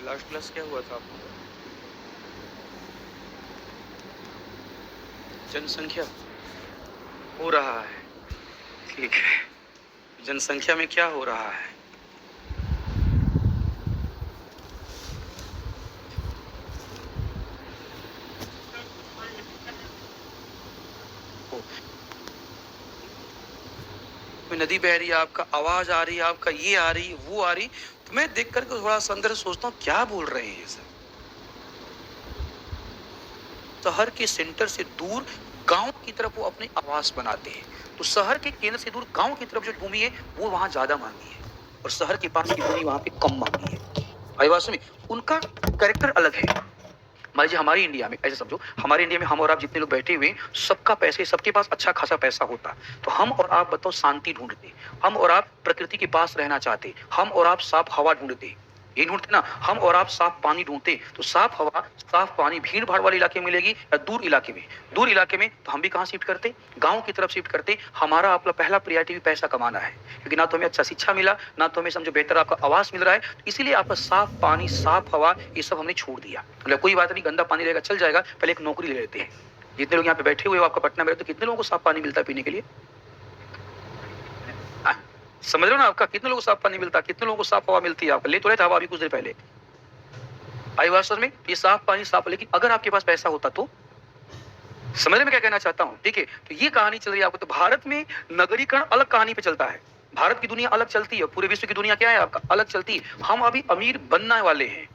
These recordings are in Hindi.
लास्ट क्लास क्या हुआ था आपको? जनसंख्या हो रहा है, ठीक है। जनसंख्या में क्या हो रहा है? नदी बह रही है, आपका आवाज आ रही है, आपका ये आ रही, वो आ रही, तो मैं देख करके थोड़ा सा अंदर सोचता हूँ क्या बोल रहे हैं ये सब। शहर के सेंटर से दूर गांव की तरफ वो अपने आवास बनाते हैं, तो शहर के केंद्र से दूर गांव की तरफ जो भूमि है वो वहां ज्यादा मांगी है और शहर के पास की भूमि वहां पे कम मांगी है। आदिवासी में उनका कैरेक्टर अलग है। मान लीजिए हमारी इंडिया में ऐसे समझो, हमारे इंडिया में हम और आप जितने लोग बैठे हुए सबका पैसे, सबके पास अच्छा खासा पैसा होता, तो हम और आप बताओ शांति ढूंढते, हम और आप प्रकृति के पास रहना चाहते, हम और आप साफ हवा ढूंढते, ये ढूंढते ना, हम और आप साफ पानी ढूंढते, तो साफ हवा साफ पानी भीड़ भाड़ वाले इलाके में मिलेगी या दूर इलाके में? दूर इलाके में तो हम भी कहाँ शिफ्ट करते? गांव की तरफ शिफ्ट करते। हमारा आपका पहला प्रायोरिटी भी पैसा कमाना है, क्योंकि ना तो हमें अच्छा शिक्षा मिला, ना तो हमें समझो बेहतर आपका आवास मिल रहा है, तो इसीलिए आपका साफ पानी साफ हवा ये सब हमने छोड़ दिया। मतलब कोई बात नहीं, गंदा पानी रहेगा चल जाएगा, पहले एक नौकरी ले लेते हैं। जितने लोग यहाँ पे बैठे हुए हो, आपका पटना में रहते, तो कितने लोगों को साफ पानी मिलता है पीने के लिए? आ, समझ रहे हो ना? आपका कितने लोगों को साफ पानी मिलता है, कितने लोगों को साफ हवा मिलती है? आपका ले तो रहे थे हवा अभी कुछ देर पहले आईवासर में, ये साफ पानी साफ, लेकिन अगर आपके पास पैसा होता तो? समझ में क्या कहना चाहता हूं? ठीक है, तो ये कहानी चल रही है आपको। तो भारत में नगरीकरण अलग कहानी पे चलता है, भारत की दुनिया अलग चलती है, पूरे विश्व की दुनिया क्या है आपका अलग चलती है। हम अभी अमीर बनने वाले हैं,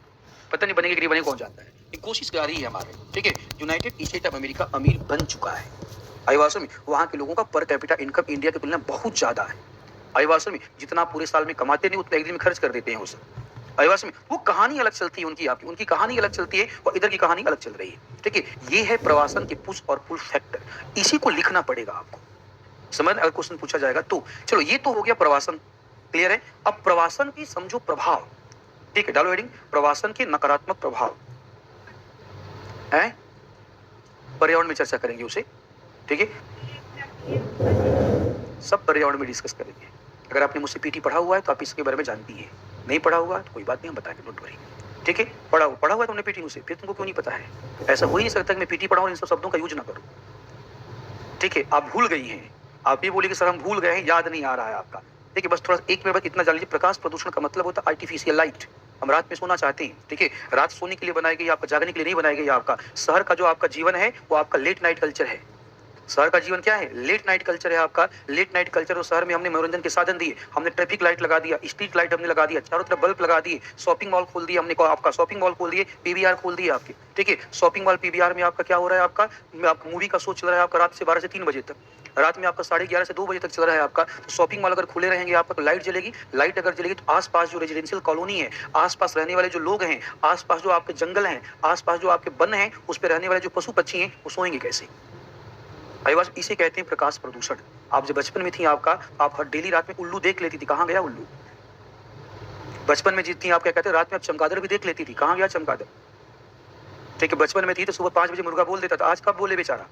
पता नहीं बनेंगे कि नहीं बनेंगे, कौन जानता है। ये कोशिश जारी है हमारे, ठीक है। यूनाइटेड स्टेट ऑफ अमेरिका अमीर बन चुका है। आईवासर में वहां के लोगों का पर कैपिटा इनकम इंडिया की तुलना में बहुत ज्यादा है। आईवासर में जितना पूरे साल में कमाते नहीं उतना एक दिन में खर्च कर देते हैं उसे। आदिवासी में वो कहानी अलग चलती है, उनकी आपकी, उनकी कहानी अलग चलती है और इधर की कहानी अलग चल रही है, ठीक है। ये है प्रवासन के पुश और पुल फैक्टर, इसी को लिखना पड़ेगा आपको। समझ, अगर क्वेश्चन पूछा जाएगा तो। चलो ये तो हो गया प्रवासन, क्लियर है। अब प्रवासन की समझो प्रभाव, ठीक है, डालो हेडिंग, प्रवासन के नकारात्मक प्रभाव है, पर्यावरण में चर्चा करेंगे उसे, ठीक है। सब पर्यावरण में डिस्कस करेंगे। अगर आपने मुझसे पीटी पढ़ा हुआ है तो आप इसके बारे में जानती है, नहीं पढ़ा हुआ तो कोई बात नहीं, हम बताएंगे, डोंट वरी, ठीक है। पढ़ा हुआ है तुमने पीटी मुझसे, फिर तुमको क्यों नहीं पता है? ऐसा हो ही नहीं सकता कि मैं पीटी पढ़ाऊं इन सब शब्दों का यूज ना करूं, ठीक है। आप भूल गई हैं, आप भी बोले कि सर हम भूल गए हैं, याद नहीं आ रहा है आपका, ठीक है। बस थोड़ा एक मिनट बाद इतना जान लीजिए, प्रकाश प्रदूषण का मतलब होता है आर्टिफिशियल लाइट। हम रात में सोना चाहते हैं, ठीक है, रात सोने के लिए बनाई गई, आपका जागने के लिए नहीं बनाई गई। आपका शहर का जो आपका जीवन है वो आपका लेट नाइट कल्चर है। शहर का जीवन क्या है? लेट नाइट कल्चर है आपका, लेट नाइट कल्चर। और शहर में हमने मनोरंजन के साधन दिए, हमने ट्रैफिक लाइट लगा दिया, स्ट्रीट लाइट हमने लगा दिया, चारों तरफ बल्ब लगा दिए, शॉपिंग मॉल खोल दिया हमने, आपका शॉपिंग मॉल खोल दिए, पीवीआर खोल दिए आपके, ठीक है। शॉपिंग मॉल पीवीआर में आपका क्या हो रहा है? आपका मूवी का शो चल रहा है आपका रात से 12 से 3 बजे तक, रात में आपका 11:30 से 2 बजे तक चल रहा है आपका। तो शॉपिंग मॉल अगर खुले रहेंगे आपका तो लाइट जलेगी, लाइट अगर जलेगी तो आसपास जो रेजिडेंशियल कॉलोनी है, आसपास रहने वाले जो लोग हैं, आसपास जो आपके जंगल हैं, आसपास जो आपके वन हैं, उस पर रहने वाले जो पशु पक्षी हैं वो सोएंगे कैसे? आईवास इसे कहते हैं प्रकाश प्रदूषण। आप जब बचपन में थी आपका, आप हर डेली रात में उल्लू देख लेती थी, कहाँ गया उल्लू? बचपन में जितनी आप क्या कहते हैं, रात में आप चमगादड़ भी देख लेती थी, कहाँ गया चमगादड़? ठीक है, बचपन में थी तो सुबह 5 बजे मुर्गा बोल देता था, आज कब बोले बेचारा?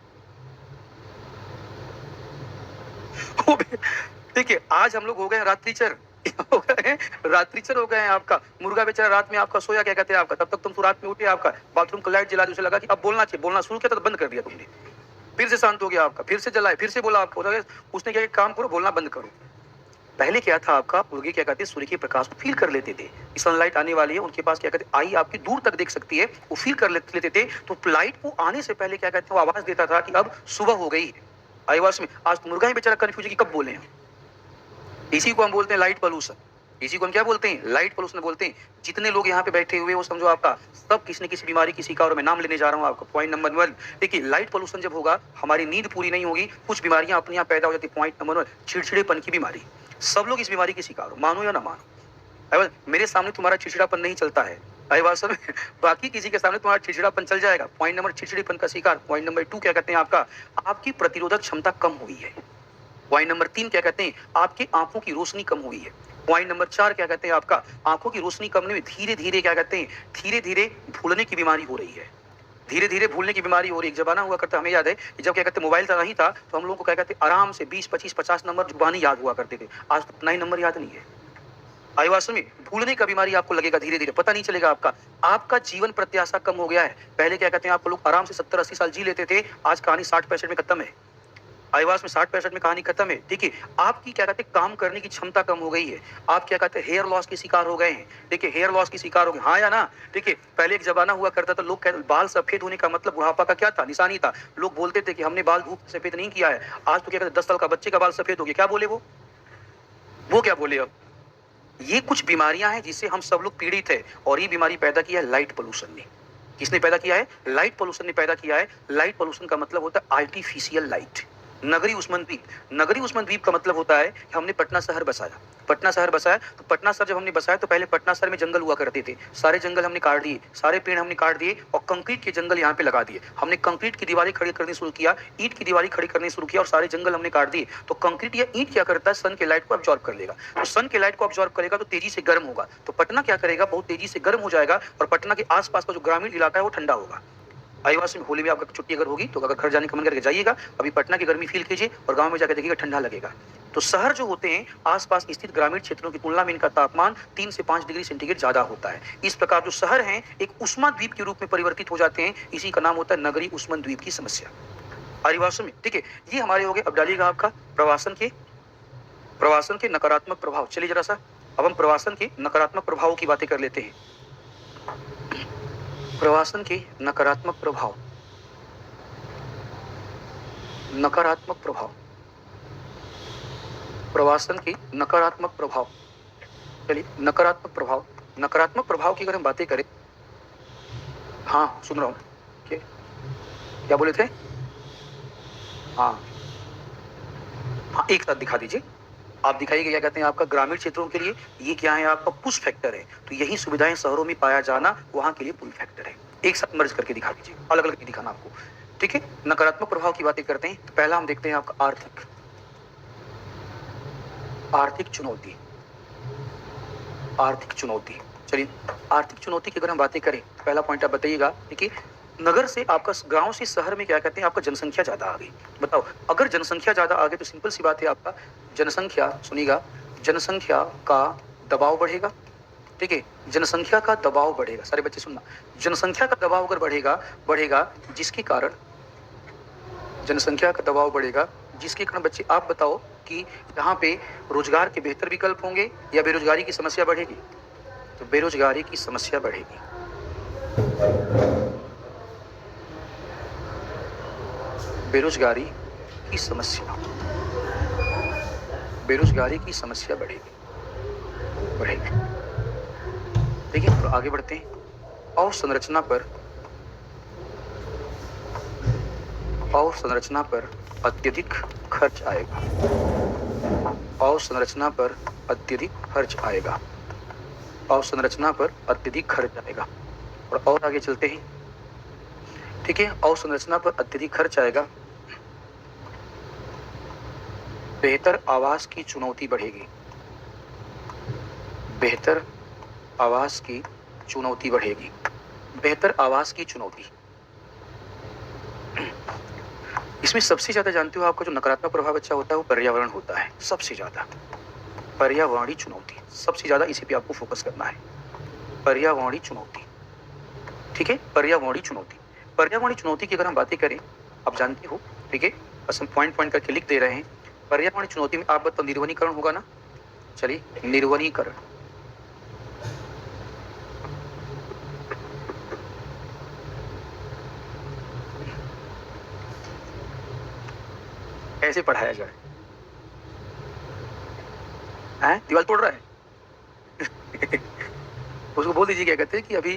ठीक है, आज हम लोग हो गए रात्रिचर, हो गए हैं रात्रिचर, हो गए हैं आपका। मुर्गा बेचारा रात में आपका सोया, क्या कहते हैं आपका, तब तक तुम तो रात में उठे, आपका बाथरूम का लाइट जला दी, उसे लगा कि अब बोलना चाहिए, बोलना शुरू किया तो बंद कर दिया तुमने, फिर से शांत हो गया आपका, फिर से जलाए, फिर से बोला आपको, उसने क्या काम करो, बोलना बंद करो। पहले क्या था आपका, मुर्गे क्या कहते हैं, सूर्य के प्रकाश को फील कर लेते थे, सनलाइट आने वाली है, उनके पास क्या कहते हैं, आई आपकी दूर तक देख सकती है, वो फील कर लेते थे। तो लाइट को आने से पहले क्या कहते हैं, वो आवाज देता था कि अब सुबह हो गई है। आवाज में आज तो मुर्गा ही बेचारा कंफ्यूज है कि कब बोले हैं। इसी को हम बोलते हैं लाइट पोल्यूशन, इसी को हम क्या बोलते हैं, लाइट पोल्यूशन बोलते हैं। जितने लोग यहाँ पे बैठे हुए वो समझो आपका सब किसी न किसी बीमारी किसी का, और मैं नाम लेने जा रहा हूँ आपका। पॉइंट नंबर 1, देखिए लाइट पोल्यूशन जब होगा हमारी नींद पूरी नहीं होगी, कुछ बीमारियां अपने यहाँ पैदा हो जाती। पॉइंट नंबर 1, चिड़चिड़ेपन की बीमारी। सब लोग इस बीमारी के शिकार हो, मानो या ना मानो। मेरे सामने तुम्हारा चिड़चिड़ापन नहीं चलता है, बाकी किसी के सामने तुम्हारा चिड़चिड़ापन चल जाएगा। पॉइंट नंबर, चिड़चिड़ेपन का शिकार। पॉइंट नंबर 2 क्या कहते हैं आपका, आपकी प्रतिरोधक क्षमता कम हुई है। पॉइंट नंबर 3 क्या कहते हैं, आपकी आंखों की रोशनी कम हुई है। पॉइंट नंबर 4 क्या कहते हैं आपका, आंखों की रोशनी कम में धीरे धीरे क्या कहते हैं, धीरे धीरे भूलने की बीमारी हो रही है, धीरे धीरे भूलने की बीमारी हो रही है। एक जमाना हुआ करता, हमें याद है जब क्या कहते मोबाइल नहीं था तो हम लोगों को क्या कहते आराम से 20 25 50 नंबर जुबानी याद हुआ करते थे, आज तो 9 नंबर याद नहीं है। आई बात समझ में? भूलने का बीमारी आपको लगेगा धीरे धीरे, पता नहीं चलेगा आपका। आपका जीवन प्रत्याशा कम हो गया है। पहले क्या कहते हैं, आपको लोग आराम से 70-80 साल जी लेते थे, आज कहानी 60-65 में खत्म है। आईवास में 60-65 में कहानी खत्म है। देखिए, आपकी क्या कहते हैं काम करने की क्षमता कम हो गई है। आप क्या कहते हैं हेयर लॉस के शिकार हो गए हैं। देखिए, हेयर लॉस के शिकार हो गए, हाँ या ना? देखिए, पहले एक जमाना हुआ करता था, लोग कहते बाल सफेद होने का मतलब बुढ़ापा का क्या था, निशानी था। लोग बोलते थे कि हमने बाल धूप से सफेद नहीं किया है। आज तो क्या कहते हैं 10 साल का बच्चे का बाल सफेद हो गया, क्या बोले वो क्या बोले अब? ये कुछ बीमारियां हैं जिससे हम सब लोग पीड़ित है, और ये बीमारी पैदा किया है लाइट पोल्यूशन ने। किसने पैदा किया है? लाइट पोल्यूशन ने पैदा किया है। लाइट पोल्यूशन का मतलब होता है आर्टिफिशियल लाइट। नगरी उष्मन द्वीप, नगरी उष्मन द्वीप का मतलब होता है कि हमने पटना शहर बसाया। पटना शहर बसाया तो पटना शहर जब हमने बसाया तो पहले पटना शहर में जंगल हुआ करते थे, सारे जंगल हमने काट दिए, सारे पेड़ हमने काट दिए और कंक्रीट के जंगल यहाँ पे लगा दिए। हमने कंक्रीट की दीवारें खड़ी करनी शुरू किया, ईंट की दीवारें खड़ी करनी शुरू किया और सारे जंगल हमने काट दिए। तो कंक्रीट या ईंट क्या करता है, सन के लाइट को अब्जॉर्ब कर लेगा। तो सन के लाइट को अब्जॉर्ब करेगा तो तेजी से गर्म होगा। तो पटना क्या करेगा, बहुत तेजी से गर्म हो जाएगा और पटना के आसपास का जो ग्रामीण इलाका है वो ठंडा होगा। आदिवासी में होली में आपका छुट्टी अगर होगी तो अगर घर जाने का मन करके जाइएगा, अभी पटना की गर्मी फील कीजिए और गांव में जाकर देखिएगा ठंडा लगेगा। तो शहर जो होते हैं आसपास स्थित ग्रामीण क्षेत्रों की तुलना में इनका तापमान 3 से 5 डिग्री सेंटीग्रेड ज्यादा होता है। इस प्रकार जो शहर हैं एक उष्मा द्वीप के रूप में परिवर्तित हो जाते हैं, इसी का नाम होता है नगरी उष्मन द्वीप की समस्या। आदिवासी में ठीक है, ये हमारे हो गए। अब डालिएगा आपका प्रवासन के नकारात्मक प्रभाव। चलिए जरा सा अब हम प्रवासन के नकारात्मक प्रभावों की बातें कर लेते हैं। प्रवासन के नकारात्मक प्रभाव, नकारात्मक प्रभाव, प्रवासन के नकारात्मक प्रभाव। चलिए नकारात्मक प्रभाव, नकारात्मक प्रभाव की अगर हम बातें करें, हाँ सुन रहा हूं, क्या बोले थे? हाँ हाँ, एक साथ दिखा दीजिए। आप दिखाइएगा क्या कहते हैं आपका ग्रामीण क्षेत्रों के लिए ये क्या है, आपका पुश फैक्टर है। तो यही सुविधाएं शहरों में पाया जाना वहां के लिए पुल फैक्टर है। एक साथ मर्ज करके दिखा दीजिए, अलग अलग दिखाना आपको। ठीक है, नकारात्मक प्रभाव की बातें करते हैं तो पहला हम देखते हैं आपका आर्थिक चुनौती। आर्थिक चुनौती, चलिए आर्थिक चुनौती की अगर हम बातें करें तो पहला पॉइंट आप बताइएगा। देखिए, नगर से आपका गांव से शहर में क्या कहते हैं आपका जनसंख्या ज्यादा आ गई। बताओ, अगर जनसंख्या ज्यादा आ गई तो सिंपल सी बात है आपका जनसंख्या, सुनिएगा, जनसंख्या का दबाव बढ़ेगा। ठीक है, जनसंख्या का दबाव बढ़ेगा। सारे बच्चे सुनना, जनसंख्या का दबाव अगर बढ़ेगा जिसके कारण जनसंख्या का दबाव बढ़ेगा, जिसके कारण बच्चे आप बताओ कि यहाँ पे रोजगार के बेहतर विकल्प होंगे या बेरोजगारी की समस्या बढ़ेगी? तो बेरोजगारी की समस्या बढ़ेगी। बेरोजगारी की समस्या, बेरोजगारी की समस्या बढ़ेगी। देखिए तो आगे बढ़ते हैं। अवसंरचना पर अत्यधिक खर्च आएगा। अवसंरचना पर अत्यधिक खर्च आएगा। अवसंरचना पर अत्यधिक खर्च आएगा। और आगे चलते हैं। ठीक है, अवसंरचना पर अत्यधिक खर्च आएगा। बेहतर आवास की चुनौती बढ़ेगी। बेहतर आवास की चुनौती बढ़ेगी। बेहतर आवास की चुनौती, इसमें सबसे ज्यादा जानते हो आपका जो नकारात्मक प्रभाव अच्छा होता है वो पर्यावरण होता है। सबसे ज्यादा पर्यावरणीय चुनौती, सबसे ज्यादा इसी पे आपको फोकस करना है। पर्यावरणीय चुनौती, ठीक है, पर्यावरणीय चुनौती। पर्यावरणीय चुनौती की अगर हम बातें करें, आप जानते हो, ठीक है, बस हम पॉइंट पॉइंट करके लिख दे रहे हैं। पर्यावरणीय चुनौती में आप बताओ निर्वनीकरण होगा ना। चलिए निर्वनीकरण, कैसे पढ़ाया जाए? हैं, दीवार तोड़ रहा है? उसको बोल दीजिए क्या कहते हैं कि अभी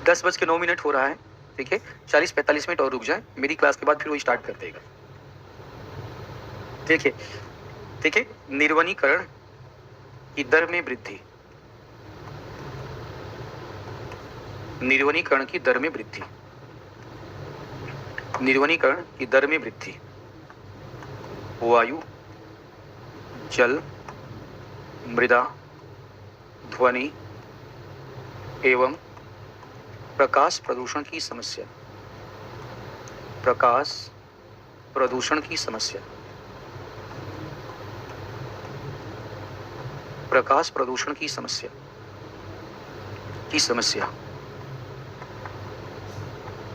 10:09 हो रहा है, ठीक है, 40-45 मिनट और रुक जाए, मेरी क्लास के बाद फिर वो स्टार्ट कर देगा। देखिए, ठीक है, निर्वनीकरण की दर में वृद्धि, निर्वनीकरण की दर में वृद्धि, निर्वनीकरण की दर में वृद्धि, वायु, जल, मृदा, ध्वनि एवं प्रकाश प्रदूषण की समस्या, प्रकाश प्रदूषण की समस्या, प्रकाश प्रदूषण की समस्या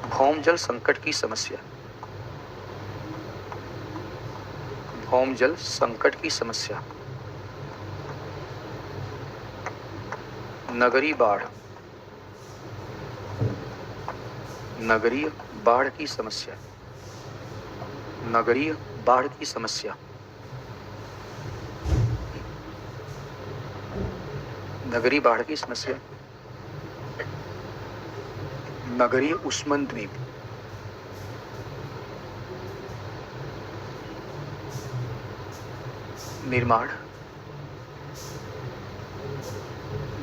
भौम जल संकट की समस्या, भौम जल संकट की समस्या, नगरीय बाढ़, नगरीय बाढ़ की समस्या, नगरीय बाढ़ की समस्या, नगरीय बाढ़ की समस्या, नगरीय उष्मन द्वीप, निर्माण,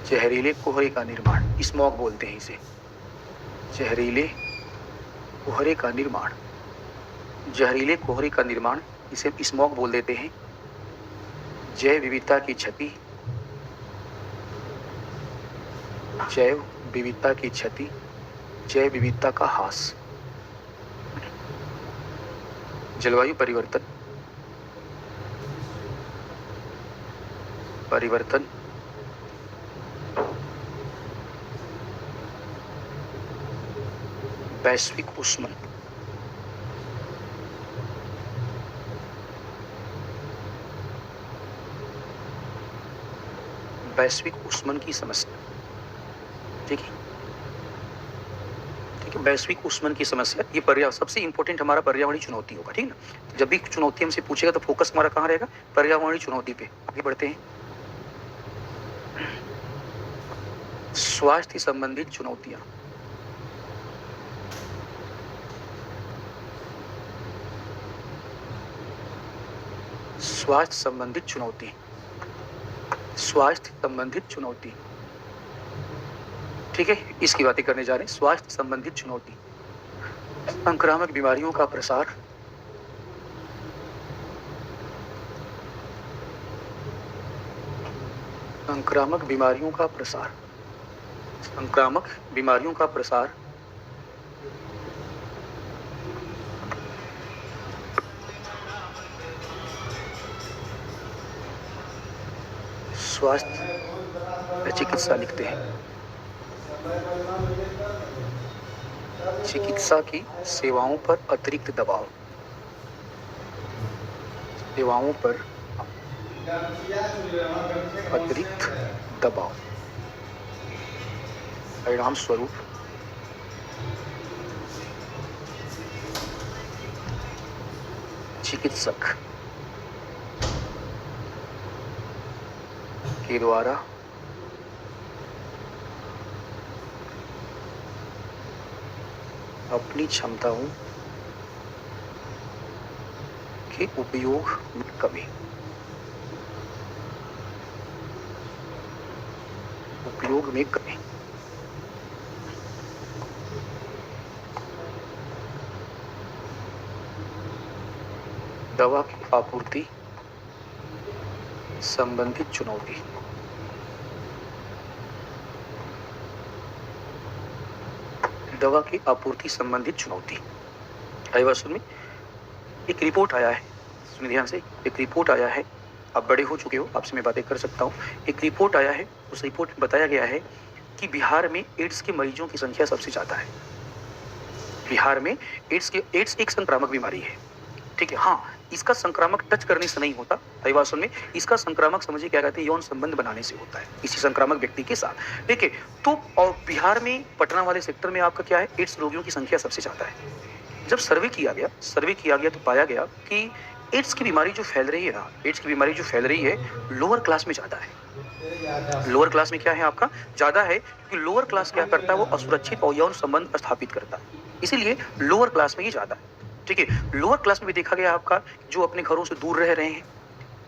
जहरीले कोहरे का निर्माण, स्मॉग बोलते हैं इसे, जहरीले कोहरे का निर्माण, जहरीले कोहरे का निर्माण इसे स्मॉग बोल देते हैं। जैव विविधता की क्षति, जैव विविधता की क्षति, जैव विविधता का ह्रास, जलवायु परिवर्तन, परिवर्तन, वैश्विक उष्मन, वैश्विक उष्मन की समस्या। ठीक है, ठीक है, वैश्विक उष्मन की समस्या, ये पर्यावरण सबसे इंपॉर्टेंट हमारा पर्यावरणीय चुनौती होगा। ठीक ना, जब भी चुनौती हमसे पूछेगा तो फोकस हमारा कहाँ रहेगा? पर्यावरणीय चुनौती पे। आगे बढ़ते हैं। स्वास्थ्य संबंधित चुनौतियां, स्वास्थ्य संबंधित चुनौती, स्वास्थ्य संबंधित चुनौती। ठीक है, इसकी बातें करने जा रहे हैं। स्वास्थ्य संबंधित चुनौती, संक्रामक बीमारियों का प्रसार, संक्रामक बीमारियों का प्रसार, संक्रामक बीमारियों का प्रसार, स्वास्थ्य चिकित्सा लिखते हैं, चिकित्सा की सेवाओं पर अतिरिक्त दबाव, सेवाओं पर अतिरिक्त दबाव, परिणाम स्वरूप चिकित्सक के द्वारा अपनी क्षमताओं के उपयोग में कमी, उपयोग में कमी, दवा की आपूर्ति संबंधित चुनौती, दवा की आपूर्ति संबंधित चुनौती। आई बात सुन में, एक रिपोर्ट आया है, सुनिए ध्यान से, एक रिपोर्ट आया है, आप बड़े हो चुके हो, आपसे मैं बातें कर सकता हूँ। एक रिपोर्ट आया है, उस रिपोर्ट में बताया गया है कि बिहार में एड्स के मरीजों की संख्या सबसे ज्यादा है। बिहार में एड्स एक संक्रामक बीमारी है। ठीक है, हाँ, इसका संक्रामक टच करने से नहीं होता। अभिवासन में इसका संक्रामक समझिए क्या कहते हैं, यौन संबंध बनाने से होता है किसी संक्रामक व्यक्ति के साथ। ठीक है, तो और बिहार में पटना वाले सेक्टर में आपका क्या है, एड्स रोगियों की संख्या सबसे ज्यादा है। जब सर्वे किया गया तो पाया गया कि एड्स की बीमारी जो फैल रही है ना, एड्स की बीमारी जो फैल रही है लोअर क्लास में ज्यादा है। लोअर क्लास में क्या है आपका ज्यादा है, क्योंकि लोअर क्लास क्या करता है, वो असुरक्षित और यौन संबंध स्थापित करता है, इसीलिए लोअर क्लास में ये ज्यादा है। ठीक है, लोअर क्लास में भी देखा गया आपका जो अपने घरों से दूर रह रहे हैं,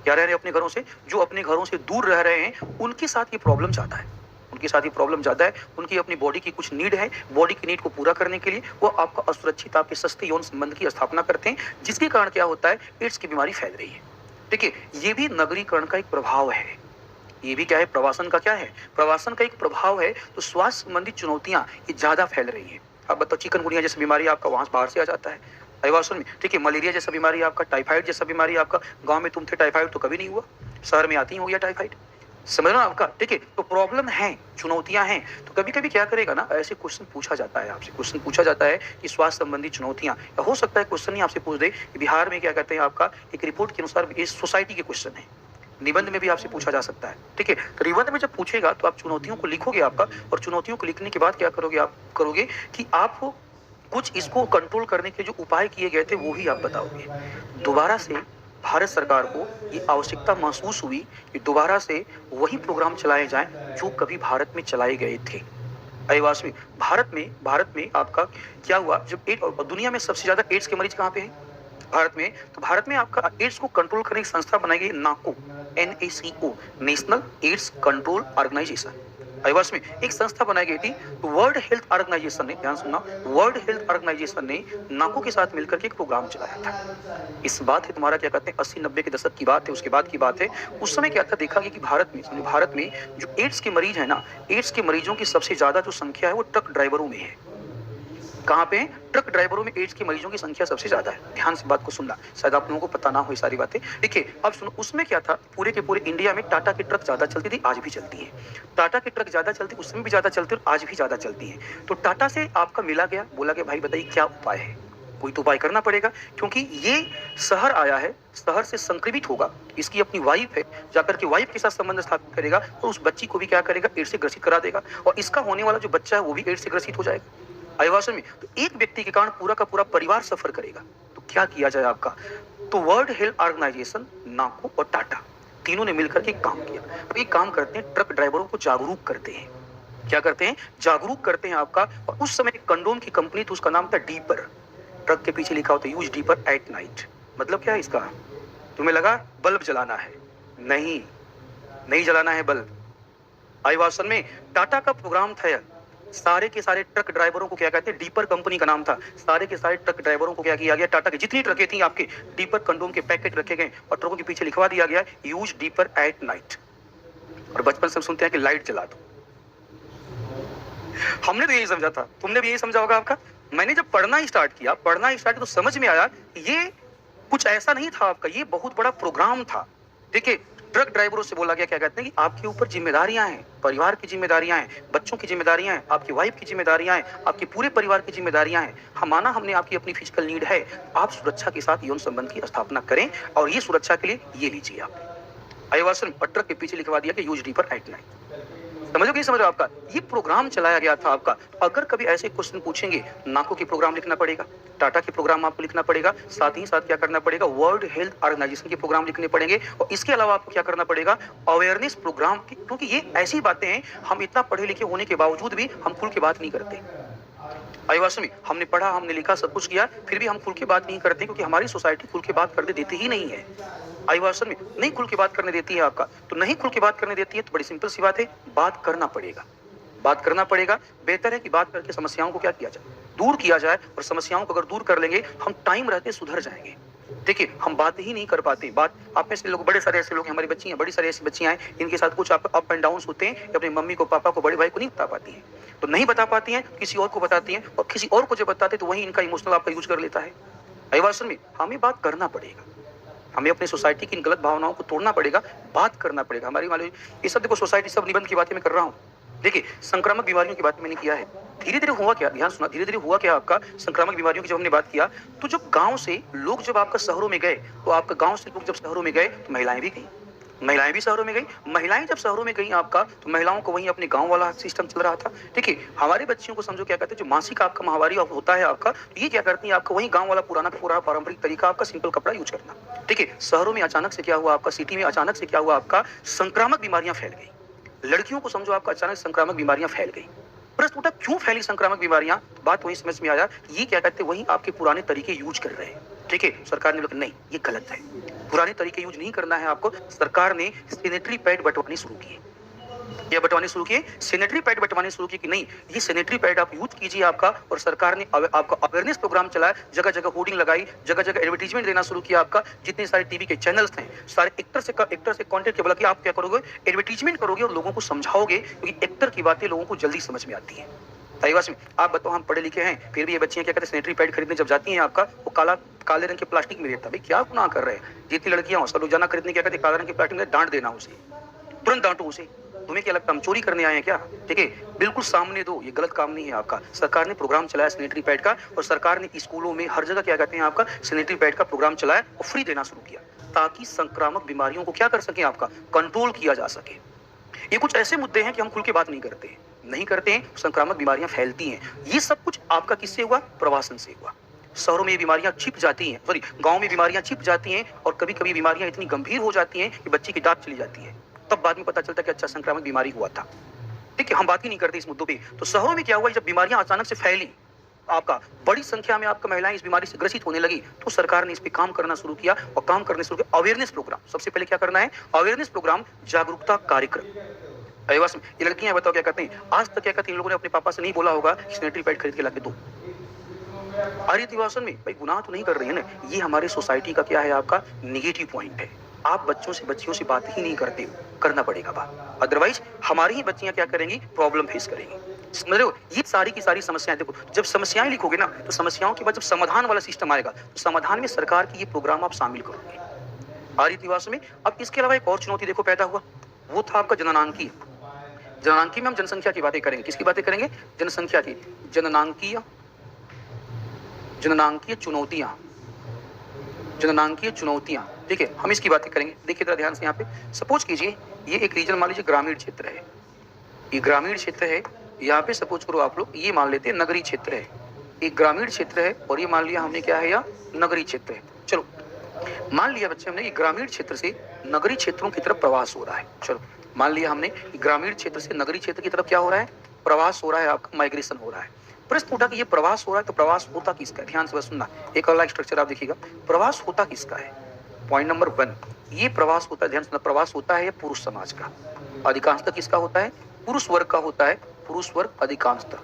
क्या रह रहे हैं अपने घरों से, जो अपने घरों से दूर रह रहे हैं, उनके साथ ये प्रॉब्लम ज्यादा है, उनके साथ ये प्रॉब्लम ज्यादा है। उनकी अपनी बॉडी की कुछ नीड है, बॉडी की नीड को पूरा करने के लिए वो आपका असुरक्षित आपके सस्ते यौन संबंध की स्थापना करते हैं, जिसके कारण क्या होता है, एड्स की बीमारी फैल रही है। ठीक है, ये भी नगरीकरण का एक प्रभाव है, ये भी क्या है, प्रवासन का क्या है, प्रवासन का एक प्रभाव है। तो स्वास्थ्य संबंधित चुनौतियां ये ज्यादा फैल रही है। अब बताओ, चिकनगुनिया जैसी बीमारी आपका वहां बाहर से आ जाता है अभिवासन में। ठीक है, मलेरिया जैसा बीमारी आपका, टाइफाइड जैसा बीमारी आपका, गांव में तुम थे टाइफाइड तो कभी नहीं हुआ, शहर में आती ही हो गया टाइफाइड। समझ रहे हो आपका, ठीक है। तो प्रॉब्लम है, चुनौतियां हैं। तो कभी कभी क्या करेगा ना, ऐसे क्वेश्चन पूछा जाता है आपसे, क्वेश्चन पूछा जाता है कि स्वास्थ्य संबंधी चुनौतियां, या हो सकता है क्वेश्चन ही आपसे पूछ दे कि बिहार में क्या कहते हैं आपका, एक रिपोर्ट के अनुसार ये सोसाइटी के क्वेश्चन है, निबंध में भी आपसे पूछा जा सकता है, ठीक है। तो निबंध में जब पूछेगा तो आप चुनौतियों को लिखोगे आपका, और चुनौतियों को लिखने के बाद क्या करोगे, आप करोगे कि आप कुछ इसको कंट्रोल करने के जो उपाय किए गए थे वो भी आप बताओगे। दोबारा से भारत सरकार को ये आवश्यकता महसूस हुई कि दोबारा से वही प्रोग्राम चलाए जाएं जो कभी भारत में चलाए गए थे। अयवासवी भारत में आपका क्या हुआ, जब दुनिया में सबसे ज्यादा एड्स के मरीज कहाँ पे हैं? भारत में। तो भारत में आपका एड्स को कंट्रोल करने की संस्था बनाई गई, नाको, NACO, national AIDS control organisation. अयवास में एक संस्था बनाई गई थी। तो वर्ल्ड हेल्थ ऑर्गेनाइजेशन ने, ध्यान सुनना, वर्ल्ड हेल्थ ऑर्गेनाइजेशन ने नाको के साथ मिलकर के एक प्रोग्राम चलाया था। इस बात है तुम्हारा क्या कहते हैं 80-90 के दशक की बात है, उसके बाद की बात है। उस समय क्या था, देखा गया कि भारत में जो एड्स के मरीज है ना, एड्स के मरीजों की सबसे ज्यादा जो संख्या है वो ट्रक ड्राइवरों में है। कहाँ पे? ट्रक ड्राइवरों में एड्स के मरीजों की संख्या सबसे ज्यादा है। ध्यान से बात को सुनना, शायद आप लोगों को पता ना हो ये सारी बातें। देखिए अब सुनो, उसमें क्या था, पूरे के पूरे इंडिया में टाटा की ट्रक ज्यादा चलती थी, आज भी चलती है। टाटा की ट्रक ज्यादा चलती, उस समय भी ज्यादा चलती और आज भी ज्यादा चलती है। तो टाटा से आपका मिला गया, बोला गया भाई बताइए क्या उपाय है, कोई तो उपाय करना पड़ेगा, क्योंकि ये शहर आया है, शहर से संक्रमित होगा, इसकी अपनी वाइफ है, जाकर के वाइफ के साथ संबंध स्थापित करेगा तो उस बच्ची को भी क्या करेगा, एड्स से ग्रसित करा देगा, और इसका होने वाला जो बच्चा है वो भी एड्स से ग्रसित हो जाएगा। अयवासन में तो एक व्यक्ति के कारण पूरा का पूरा परिवार सफर करेगा। तो क्या किया जाए आपका, तो वर्ल्ड हेल्थ ऑर्गेनाइजेशन, नाको और टाटा तीनों ने मिलकर के काम किया। तो ये काम करते हैं, ट्रक ड्राइवरों को जागरूक करते हैं। क्या करते हैं? जागरूक करते हैं आपका। और उस समय एक कंडोम की कंपनी थी, उसका नाम था डीपर। ट्रक के पीछे लिखा होता है यूज डीपर एट नाइट। मतलब क्या है इसका? तुम्हें लगा बल्ब जलाना है, नहीं, नहीं जलाना है बल्ब। आईवासन में टाटा का प्रोग्राम था, सारे के सारे ट्रक ड्राइवरों को क्या कहते हैं, डीपर कंपनी का नाम था, सारे के सारे ट्रक ड्राइवरों को क्या किया गया, टाटा की जितनी ट्रकें थी आपके, डीपर कंडोम के पैकेट रखे गए और ट्रकों के पीछे लिखवा दिया गया यूज डीपर एट नाइट। और बचपन से सुनते हैं कि लाइट जला दो। हमने तो यही समझा था, तुमने भी यही समझा होगा आपका। मैंने जब पढ़ना स्टार्ट किया तो समझ में आया ये कुछ ऐसा नहीं था आपका, ये बहुत बड़ा प्रोग्राम था। देखिए ट्रक ड्राइवरों से बोला गया, क्या कहते हैं कि आपके ऊपर जिम्मेदारियां हैं, परिवार की जिम्मेदारियां हैं, बच्चों की जिम्मेदारियां हैं, आपकी वाइफ की जिम्मेदारियां हैं, आपके पूरे परिवार की जिम्मेदारियां हैं। हम माना हमने आपकी अपनी फिजिकल नीड है, आप सुरक्षा के साथ यौन संबंध की स्थापना करें, और ये सुरक्षा के लिए ये लीजिए आप। अयवासन और ट्रक के पीछे लिखवा दिया कि यूज डीपर एट नाइट। समझो कि समझो आपका ये प्रोग्राम चलाया गया था आपका। अगर कभी ऐसे क्वेश्चन पूछेंगे, नाको की प्रोग्राम लिखना पड़ेगा, टाटा की प्रोग्राम आपको लिखना पड़ेगा, साथ ही साथ क्या करना पड़ेगा, वर्ल्ड हेल्थ ऑर्गेनाइजेशन के प्रोग्राम लिखने पड़ेंगे, और इसके अलावा आपको क्या करना पड़ेगा, अवेयरनेस प्रोग्राम, क्योंकि ये ऐसी बातें हैं, हम इतना पढ़े लिखे होने के बावजूद भी हम खुल के बात नहीं करते। अयवासन हमने पढ़ा, हमने लिखा, सब कुछ किया, फिर भी हम खुल के बात नहीं करते, क्योंकि हमारी सोसाइटी खुल के बात करने देती ही नहीं है। अयवासन में नहीं खुल के बात करने देती है आपका। तो नहीं खुल के बात करने देती है तो बड़ी सिंपल सी बात है, बात करना पड़ेगा, बात करना पड़ेगा। बेहतर है कि बात करके समस्याओं को क्या किया जाए, दूर किया जाए, और समस्याओं को अगर दूर कर लेंगे हम टाइम रहते सुधर जाएंगे। देखिए हम बात ही नहीं कर पाते, बात आप में से लोग, बड़े सारे ऐसे लोग हैं, हमारी बच्ची हैं, बड़ी सारी ऐसी बच्चियां हैं, इनके साथ कुछ आप अप एंड डाउन होते हैं, अपनी मम्मी को, पापा को, बड़े भाई को नहीं बता पाती हैं। तो नहीं बता पाती हैं, किसी और को बताती हैं, और किसी और को जब बताते तो वही इनका इमोशनल आपका यूज कर लेता है। अयवासन में हमें बात करना पड़ेगा, हमें अपनी सोसाइटी की इन गलत भावनाओं को तोड़ना पड़ेगा, बात करना पड़ेगा। हमारी मान लीजिए ये सब देखो सोसाइटी, सब निबंध की बातें मैं कर रहा हूँ। देखिए संक्रामक बीमारियों की बात मैंने किया है, धीरे धीरे हुआ क्या, ध्यान सुना, धीरे धीरे हुआ क्या आपका, संक्रामक बीमारियों की जब हमने बात किया, तो जब गांव से लोग जब आपका शहरों में गए, तो आपका गांव से लोग जब शहरों में गए तो महिलाएं भी गई, महिलाएं भी शहरों में गई। महिलाएं जब शहरों में गई आपका, तो महिलाओं को वहीं अपने गांव वाला सिस्टम चल रहा था। देखिए हमारे बच्चियों को समझो क्या कहते हैं, जो मासिक आपका माहवारी होता है आपका, तो ये क्या करती है आपका, वहीं गांव वाला पुराना पूरा पारंपरिक तरीका आपका, सिंपल कपड़ा यूज करना। ठीक है, शहरों में अचानक से क्या हुआ आपका, सिटी में अचानक से क्या हुआ आपका, संक्रामक बीमारियां फैल गई। लड़कियों को समझो आपका अचानक संक्रामक बीमारियां फैल गई। प्रश्न उठा क्यों फैली संक्रामक बीमारियां, बात वही समझ में आया, ये क्या कहते हैं, वही आपके पुराने तरीके यूज कर रहे हैं। ठीक है, सरकार ने बोला नहीं ये गलत है, पुराने तरीके यूज नहीं करना है आपको। सरकार ने सैनिटरी पैड बंटवाने शुरू किए, ये बंटवाने शुरू किए, सैनिटरी पैड बंटवाने शुरू किए कि नहीं ये सैनिटरी पैड आप यूज कीजिए आपका। और सरकार ने आपका अवेयरनेस प्रोग्राम चलाया, जगह जगह होर्डिंग लगाई, जगह जगह एडवर्टीजमेंट देना शुरू किया आपका। जितने सारे टीवी के चैनल्स हैं, सारे एक्टर से कंटेंट के बोला कि आप क्या करोगे, एडवर्टीजमेंट करोगे और लोगों को समझाओगे, क्योंकि एक्टर की बातें लोगों को जल्दी समझ में आती है। में आप बताओ, हम पढ़े लिखे हैं, फिर भी ये बच्चियां क्या कहते हैं, सैनिटरी पैड खरीदने जब जाती हैं आपका, वो काले रंग के प्लास्टिक में रहता है। भाई क्या गुनाह कर रहे हैं, जितनी लड़कियां हो सब रोजाना खरीदने क्या कहते हैं, काले रंग के प्लास्टिक में डांट देना उसे। तुरंत डांटो उसे। तुम्हें क्या लगता है हम चोरी करने आए हैं क्या? ठीक है, बिल्कुल सामने दो, ये गलत काम नहीं है आपका। सरकार ने प्रोग्राम चलाया सैनिटरी पैड का, और सरकार ने स्कूलों में हर जगह क्या कहते हैं आपका सैनिटरी पैड का प्रोग्राम चलाया और फ्री देना शुरू किया, ताकि संक्रामक बीमारियों को क्या कर सके आपका कंट्रोल किया जा सके। ये कुछ ऐसे मुद्दे हैं कि हम खुल के बात नहीं करते हैं, संक्रामक बीमारियां फैलती हैं। ये सब कुछ आपका किससे हुआ? प्रवासन से हुआ। शहरों में बीमारियां छिप जाती हैं, सॉरी गांव में बीमारियां छिप जाती हैं, और कभी कभी बीमारियां इतनी गंभीर हो जाती हैं कि बच्चे की दाद चली जाती है, तब बाद में पता चलता है कि अच्छा संक्रामक बीमारी हुआ था। ठीक है, हम बात ही नहीं करते इस मुद्दों पे। तो शहरों में क्या हुआ, जब बीमारियां अचानक से फैली, आपका बड़ी संख्या में आपका महिलाएं इस बीमारी से ग्रसित होने लगी, तो सरकार ने इस पे काम करना शुरू किया, और काम करने शुरू किया अवेयरनेस प्रोग्राम। सबसे पहले क्या करना है? अवेयरनेस प्रोग्राम, जागरूकता कार्यक्रम। अरे बस ये लड़कियां बताओ क्या कहते हैं, आज तक क्या कहते हैं, इन लोगों ने अपने पापा से नहीं बोला होगा सैनिटरी पैड खरीद के लाके दो। आर्य दिवासन में भाई गुनाह तो नहीं कर रही है ना, ये हमारे सोसाइटी का क्या है आपका निगेटिव पॉइंट है। आप बच्चों से बच्चियों से बात ही नहीं करते हो, करना पड़ेगा बात, अदरवाइज हमारी ही बच्चियां क्या करेंगी, प्रॉब्लम फेस करेंगी। समझ रहे हो? ये सारी की सारी समस्याएं देखो, जब समस्याएं लिखोगे ना, तो समस्याओं के बाद जब समाधान वाला सिस्टम आएगा, तो समाधान में सरकार की ये प्रोग्राम आप शामिल करोगे आर्य दिवास में। अब इसके अलावा एक और चुनौती देखो पैदा हुआ, वो था आपका जननांकीय। जननांकीय में हम जनसंख्या की बातें करेंगे। किसकी बातें करेंगे? जनसंख्या की। जननांकीय चुनौतियां, जननांकीय चुनौतियां, ठीक है, हम इसकी बातें करेंगे। देखिए जरा ध्यान से यहाँ पे, सपोज कीजिए ये एक रीजन मान लीजिए ग्रामीण क्षेत्र है, ये ग्रामीण क्षेत्र है। यहाँ पे सपोज करो आप लोग ये मान लेते हैं नगरीय क्षेत्र है, एक ग्रामीण क्षेत्र है, और ये मान लिया हमने क्या है, या नगरीय क्षेत्र है। चलो मान लिया बच्चे हमने, ये ग्रामीण क्षेत्र से नगरीय क्षेत्रों की तरफ प्रवास हो रहा है। चलो मान लिया हमने ग्रामीण क्षेत्र से नगरीय क्षेत्र की तरफ क्या हो रहा है, प्रवास हो रहा है, आपका माइग्रेशन हो रहा है। प्रश्न उठा कि ये प्रवास हो रहा है, तो प्रवास होता किसका है? ध्यान से बस सुनना, एक अलग स्ट्रक्चर आप देखिएगा, प्रवास होता किसका है। पॉइंट नंबर 1, ये प्रवास होता है, ध्यान से, प्रवास होता है पुरुष समाज का। अधिकांशतः किसका होता है? पुरुष वर्ग का होता है, पुरुष वर्ग अधिकांशतः,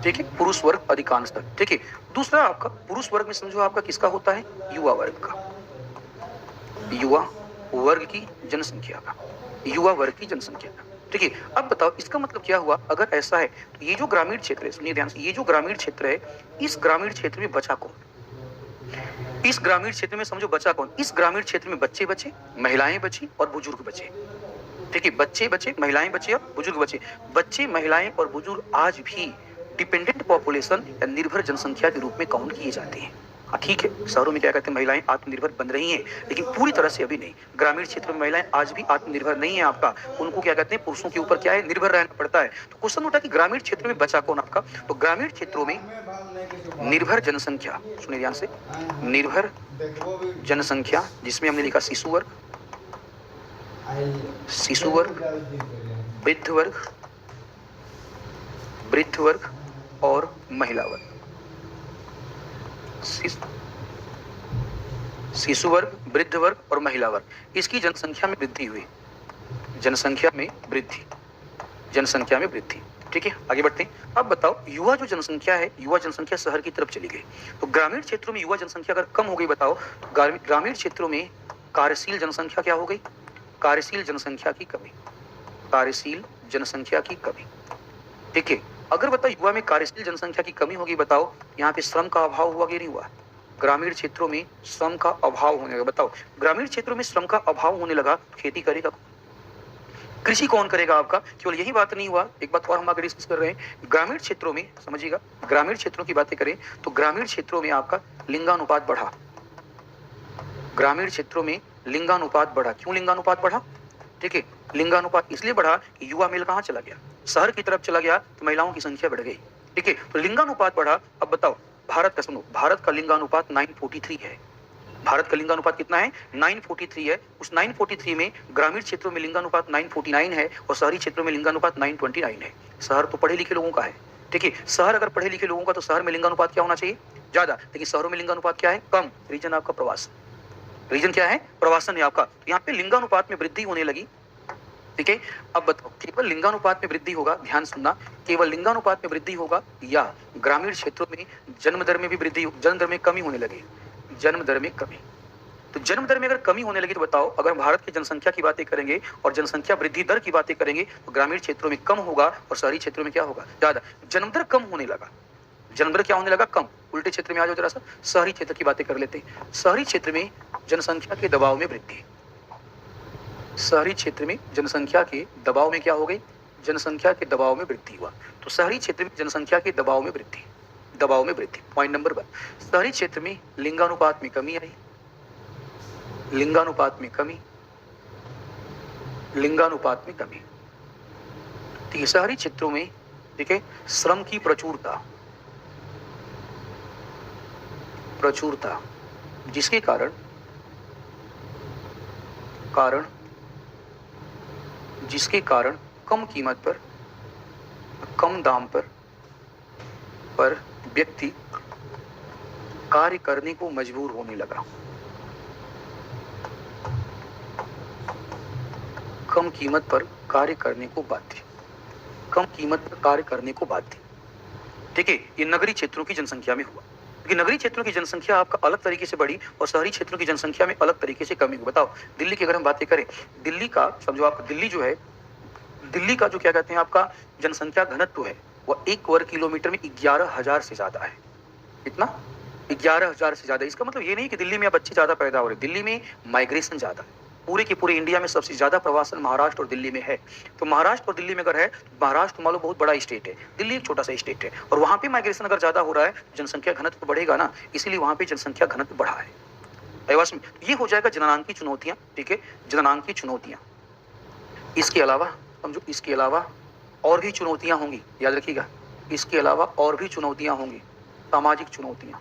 ठीक है, पुरुष वर्ग अधिकांशतः। ठीक है, दूसरा आपका पुरुष वर्ग में समझो आपका किसका होता है, युवा वर्ग का, युवा वर्ग की जनसंख्या का, युवा वर्ग की जनसंख्या का। ठीक है, अब बताओ इसका मतलब क्या हुआ? अगर ऐसा है तो ये जो ग्रामीण क्षेत्र है, सुनिए ध्यान से, ये जो ग्रामीण क्षेत्र है, इस ग्रामीण क्षेत्र में बचा कौन? इस ग्रामीण क्षेत्र में समझो बचा कौन? इस ग्रामीण क्षेत्र में बच्चे बचे, महिलाएं बची और बुजुर्ग बचे। ठीक है, बच्चे बचे, महिलाएं बची और बुजुर्ग बचे। बच्चे, महिलाएं और बुजुर्ग आज भी डिपेंडेंट पॉपुलेशन या निर्भर जनसंख्या के रूप में काउंट किए जाते हैं। हाँ ठीक है, शहरों में क्या कहते हैं, महिलाएं आत्मनिर्भर बन रही हैं, लेकिन पूरी तरह से अभी नहीं। ग्रामीण क्षेत्र में महिलाएं आज भी आत्मनिर्भर नहीं है आपका, उनको क्या कहते हैं, पुरुषों के ऊपर क्या है, निर्भर रहना पड़ता है। तो क्वेश्चन उठा कि ग्रामीण क्षेत्र में बचा कौन आपका? तो ग्रामीण क्षेत्रों में निर्भर जनसंख्या, सुनिए ध्यान से, निर्भर जनसंख्या, जिसमें हमने लिखा शिशु वर्ग, वृद्ध वर्ग और महिला वर्ग। शिशु वर्ग, वृद्ध वर्ग और महिला वर्ग, इसकी जनसंख्या में वृद्धि हुई, जनसंख्या में वृद्धि। ठीक है, आगे बढ़ते हैं। अब बताओ युवा जो जनसंख्या है, युवा जनसंख्या शहर की तरफ चली गई, तो ग्रामीण क्षेत्रों में युवा जनसंख्या अगर कम हो गई, बताओ ग्रामीण क्षेत्रों में कार्यशील जनसंख्या क्या हो गई? कार्यशील जनसंख्या की कमी, कार्यशील जनसंख्या की कमी। ठीक है, अगर बताओ युवा में कार्यशील जनसंख्या की कमी होगी, बताओ यहाँ पे श्रम का अभाव हुआ कि नहीं हुआ? ग्रामीण क्षेत्रों में श्रम का अभाव होने लगा। बताओ ग्रामीण क्षेत्रों में श्रम का अभाव होने लगा, खेती करेगा कौन? कृषि कौन करेगा आपका? केवल यही बात नहीं हुआ, एक बात और हम आगे डिस्कस कर रहे हैं। ग्रामीण क्षेत्रों में समझिएगा, ग्रामीण क्षेत्रों की बातें करें तो ग्रामीण क्षेत्रों में आपका लिंगानुपात बढ़ा, ग्रामीण क्षेत्रों में लिंगानुपात बढ़ा। क्यों लिंगानुपात बढ़ा? ठीक है, लिंगानुपात इसलिए बढ़ा कि युवा मेल कहाँ चला गया, शहर की तरफ चला गया, तो महिलाओं की संख्या बढ़ गई। ठीक है, तो लिंगानुपात बढ़ा। अब बताओ भारत का सुनो, भारत का लिंगानुपात 9:43 है। भारत का लिंगानुपात कितना है? 9:43 है। उस 9:43 में ग्रामीण क्षेत्रों में लिंगानुपात 9:49 है और शहरी क्षेत्रों में लिंगानुपात 9:29 है। शहर तो पढ़े लिखे लोगों का है, ठीक है, शहर अगर पढ़े लिखे लोगों का, तो शहर में लिंगानुपात क्या होना चाहिए? ज्यादा, लेकिन शहरों में लिंगानुपात क्या है? कम। रीजन आपका प्रवास, रीजन क्या है? प्रवासन है आपका। यहाँ पे लिंगानुपात में वृद्धि होने लगी। ठीक है, अब बताओ केवल लिंगानुपात में वृद्धि होगा, ध्यान सुनना, केवल लिंगानुपात में वृद्धि होगा या ग्रामीण क्षेत्रों में जन्म दर में भी वृद्धि, जन्म दर में कमी होने लगी, जन्म दर में कमी। तो जन्म दर में अगर कमी होने लगी, तो बताओ अगर भारत की जनसंख्या की बातें करेंगे और जनसंख्या वृद्धि दर की बातें करेंगे, तो ग्रामीण क्षेत्रों में कम होगा और शहरी क्षेत्रों में क्या होगा? ज्यादा। जन्म दर कम होने लगा, जन्म दर क्या होने लगा? कम। उल्टे क्षेत्र में आ जाओ जरा सा, शहरी क्षेत्र की बातें कर लेते हैं। शहरी क्षेत्र में जनसंख्या के दबाव में वृद्धि, शहरी क्षेत्र में जनसंख्या के दबाव में क्या हो गई? जनसंख्या के दबाव में वृद्धि हुआ। तो शहरी क्षेत्र में जनसंख्या के दबाव में वृद्धि, दबाव में वृद्धि। पॉइंट नंबर 1, शहरी क्षेत्र में लिंगानुपात में कमी आई, लिंगानुपात में कमी, लिंगानुपात में कमी। ठीक है, शहरी क्षेत्रों में, ठीक है, श्रम की प्रचुरता, प्रचुरता, जिसके कारण जिसके कारण कम कीमत पर, कम दाम पर व्यक्ति कार्य करने को मजबूर होने लगा। कम कीमत पर कार्य करने को बाध्य, कम कीमत पर कार्य करने को बाध्य। ठीक है, ये नगरीय क्षेत्रों की जनसंख्या में हुआ, क्योंकि नगरीय क्षेत्रों की जनसंख्या आपका अलग तरीके से बढ़ी और शहरी क्षेत्रों की जनसंख्या में अलग तरीके से कमी हुई। बताओ, दिल्ली की अगर हम बातें करें, दिल्ली का समझो आपका, दिल्ली जो है, दिल्ली का जो क्या कहते हैं आपका जनसंख्या घनत्व है, वह 1 वर्ग किलोमीटर में 11,000 से ज्यादा है। कितना? 11,000 से ज्यादा। इसका मतलब ये नहीं कि दिल्ली में अब बच्चे ज्यादा पैदा हो रहे, दिल्ली में माइग्रेशन ज्यादा है। पूरे के पूरे इंडिया में सबसे ज्यादा प्रवासन महाराष्ट्र और दिल्ली में है। तो महाराष्ट्र और दिल्ली में अगर है, महाराष्ट्र मान लो बहुत बड़ा स्टेट है, दिल्ली एक छोटा सा स्टेट है, और वहां पे माइग्रेशन अगर ज्यादा हो रहा है, जनसंख्या घनत्व तो बढ़ेगा ना, इसीलिए वहां पे जनसंख्या घनत्व बढ़ा है। ये हो जाएगा जननांग की चुनौतियां। ठीक है, जननांग की चुनौतियां। इसके अलावा समझो, इसके अलावा और भी चुनौतियां होंगी, याद रखिएगा, इसके अलावा और भी चुनौतियां होंगी। सामाजिक चुनौतियां,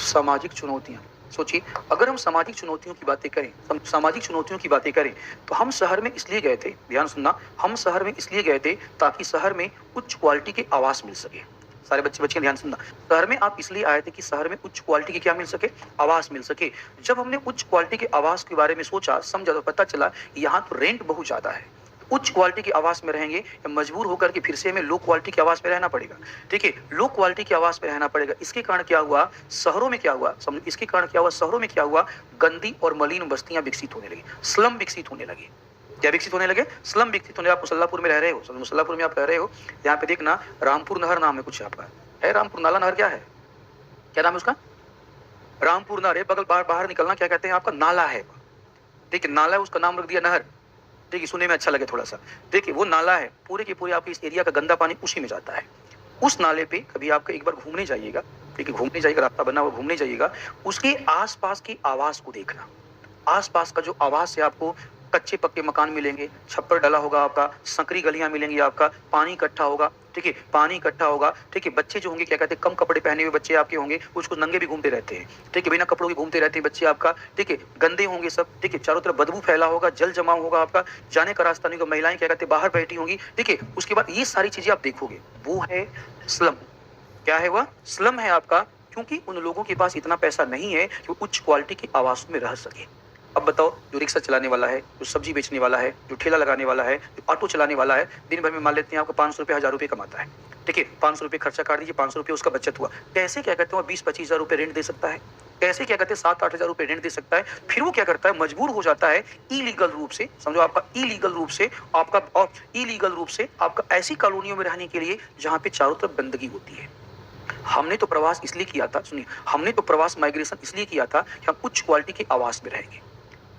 सामाजिक चुनौतियां। सोचिए, अगर हम सामाजिक चुनौतियों की बातें करें, सामाजिक चुनौतियों की बातें करें, तो हम शहर में इसलिए गए थे, ध्यान सुनना, हम शहर में इसलिए गए थे ताकि शहर में उच्च क्वालिटी के आवास मिल सके। सारे बच्चे ध्यान सुनना, शहर में आप इसलिए आए थे कि शहर में उच्च क्वालिटी के क्या मिल सके? आवास मिल सके। जब हमने उच्च क्वालिटी के आवास के बारे में सोचा, समझा, तो पता चला यहाँ तो रेंट बहुत ज्यादा है। उच्च क्वालिटी के आवास में रहेंगे या मजबूर होकर के फिर से हमें लो क्वालिटी के आवास में रहना पड़ेगा। ठीक है, लो क्वालिटी के आवास में रहना पड़ेगा। इसके कारण क्या हुआ? शहरों में क्या हुआ? समझो, इसके कारण क्या हुआ? शहरों में क्या हुआ? गंदी और मलिन बस्तियां विकसित होने लगी, स्लम विकसित होने लगे। क्या विकसित होने लगे? स्लम विकसित होने। आप मुसल्लापुर में रह रहे हो, मुसल्लापुर में आप रह रहे हो, यहाँ पे देखना रामपुर नहर नाम है कुछ आपका, है रामपुर नाला नहर, क्या है, क्या नाम है उसका? रामपुर नहर है, बगल बाहर निकलना क्या कहते हैं आपका? नाला है। ठीक है, नाला है, उसका नाम रख दिया नहर। देखिए, सुनने में अच्छा लगे थोड़ा सा। देखिए, वो नाला है, पूरे के पूरे आपके इस एरिया का गंदा पानी उसी में जाता है। उस नाले पे कभी आपका एक बार घूमने जाइएगा, ठीक है, घूमने जाइएगा, रास्ता बना हुआ, घूमने जाइएगा, उसके आसपास के आवास को देखना। आसपास का जो आवास है, आपको कच्चे पक्के मकान मिलेंगे, छप्पर डला होगा आपका, संकरी गलियां मिलेंगी आपका, पानी इकट्ठा होगा। ठीक है, पानी इकट्ठा होगा। ठीक है, बच्चे जो होंगे क्या कहते हैं, कम कपड़े पहने हुए बच्चे आपके होंगे, कुछ नंगे भी घूमते रहते हैं। ठीक है, बिना कपड़ों के घूमते रहते हैं बच्चे आपका। ठीक है, गंदे होंगे सब। ठीक है, चारों तरफ बदबू फैला होगा, जल जमाव होगा आपका, जाने का रास्ता नहीं होगा, महिलाएं क्या कहते हैं बाहर बैठी होंगी। ठीक है, उसके बाद ये सारी चीजें आप देखोगे, वो है स्लम। क्या है वह? स्लम है आपका, क्योंकि उन लोगों के पास इतना पैसा नहीं है कि उच्च क्वालिटी के आवास में रह सके। अब बताओ, जो रिक्शा चलाने वाला है, जो सब्जी बेचने वाला है, जो ठेला लगाने वाला है, जो ऑटो चलाने वाला है, दिन भर में मान लेते हैं आपको 500 रुपये 1000 रुपये कमाता है। ठीक है, 500 रुपये खर्चा काट दीजिए, 500 रुपये उसका बचत हुआ। कैसे क्या कहते हैं 20-25 हजार रुपये रेंट दे सकता है? कैसे क्या कहते हैं 7-8 हजार रुपये रेंट दे सकता है? फिर वो क्या करता है, मजबूर हो जाता है इलीगल रूप से, समझो आपका इलीगल रूप से, आपका और इलीगल रूप से आपका ऐसी कॉलोनियों में रहने के लिए जहाँ पे चारों तरफ गंदगी होती है। हमने तो प्रवास इसलिए किया था, सुनिए, हमने तो प्रवास माइग्रेशन इसलिए किया था कि हम उच्च क्वालिटी के आवास में रहेंगे,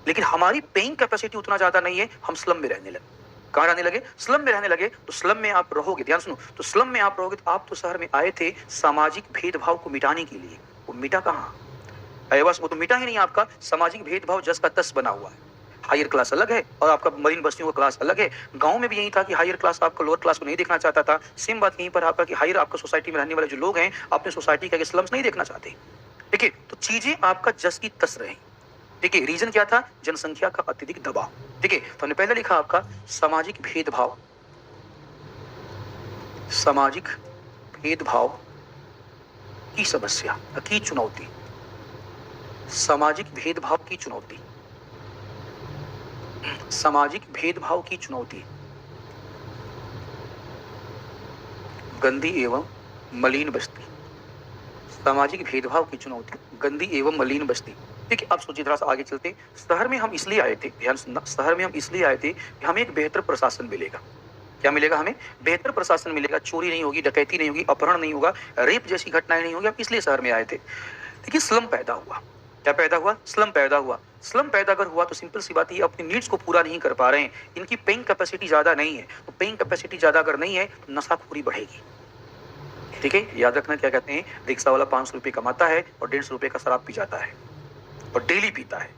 लेकिन हमारी पेइंग कैपेसिटी उतना ज्यादा नहीं है, हम स्लम में रहने लगे। कहाँ रहने लगे? स्लम में रहने लगे। तो स्लम में आप रहोगे, ध्यान सुनो, तो स्लम में आप रहोगे, तो आप तो शहर में आए थे सामाजिक भेदभाव को मिटाने के लिए, वो मिटा कहाँ? अरे बस, वो तो मिटा ही नहीं। आपका सामाजिक भेदभाव जस का तस बना हुआ है। हायर क्लास अलग है और आपका मरीन बस्तियों का क्लास अलग है। गांव में भी यही था कि हायर क्लास आपका लोअर क्लास को नहीं देखना चाहता था। सेम बात यहीं पर आपका कि हायर आपका सोसाइटी में रहने वाले जो लोग हैं अपने सोसाइटी का स्लम्स नहीं देखना चाहते। ठीक है, तो चीजें आपका जस की तस रही। ठीक है, रीजन क्या था? जनसंख्या का अत्यधिक दबाव। ठीक है, तो हमने पहले लिखा आपका सामाजिक भेदभाव, सामाजिक भेदभाव की समस्या की चुनौती, सामाजिक भेदभाव की चुनौती, सामाजिक भेदभाव की चुनौती, गंदी एवं मलिन बस्ती, सामाजिक भेदभाव की चुनौती, गंदी एवं मलिन बस्ती। ठीक है, अब सोचिए, थोड़ा सा आगे चलते। शहर में हम इसलिए आए थे, ध्यान सुनना, शहर में हम इसलिए आए थे कि हमें एक बेहतर प्रशासन मिलेगा। क्या मिलेगा? हमें बेहतर प्रशासन मिलेगा, चोरी नहीं होगी, डकैती नहीं होगी, अपहरण नहीं होगा, रेप जैसी घटनाएं नहीं होगी। हम इसलिए शहर में आए थे। देखिए, स्लम पैदा हुआ। क्या पैदा हुआ? स्लम पैदा हुआ। स्लम पैदा अगर हुआ तो सिंपल सी बात है, ये अपनी नीड्स को पूरा नहीं कर पा रहे हैं, इनकी पेइंग कैपेसिटी ज्यादा नहीं है। तो पेइंग कैपेसिटी ज्यादा अगर नहीं है तो नशाखोरी बढ़ेगी। ठीक है, याद रखना। क्या कहते हैं, रिक्शा वाला 500 रुपये कमाता है और 150 रुपये का शराब पी जाता है और डेली पीता है।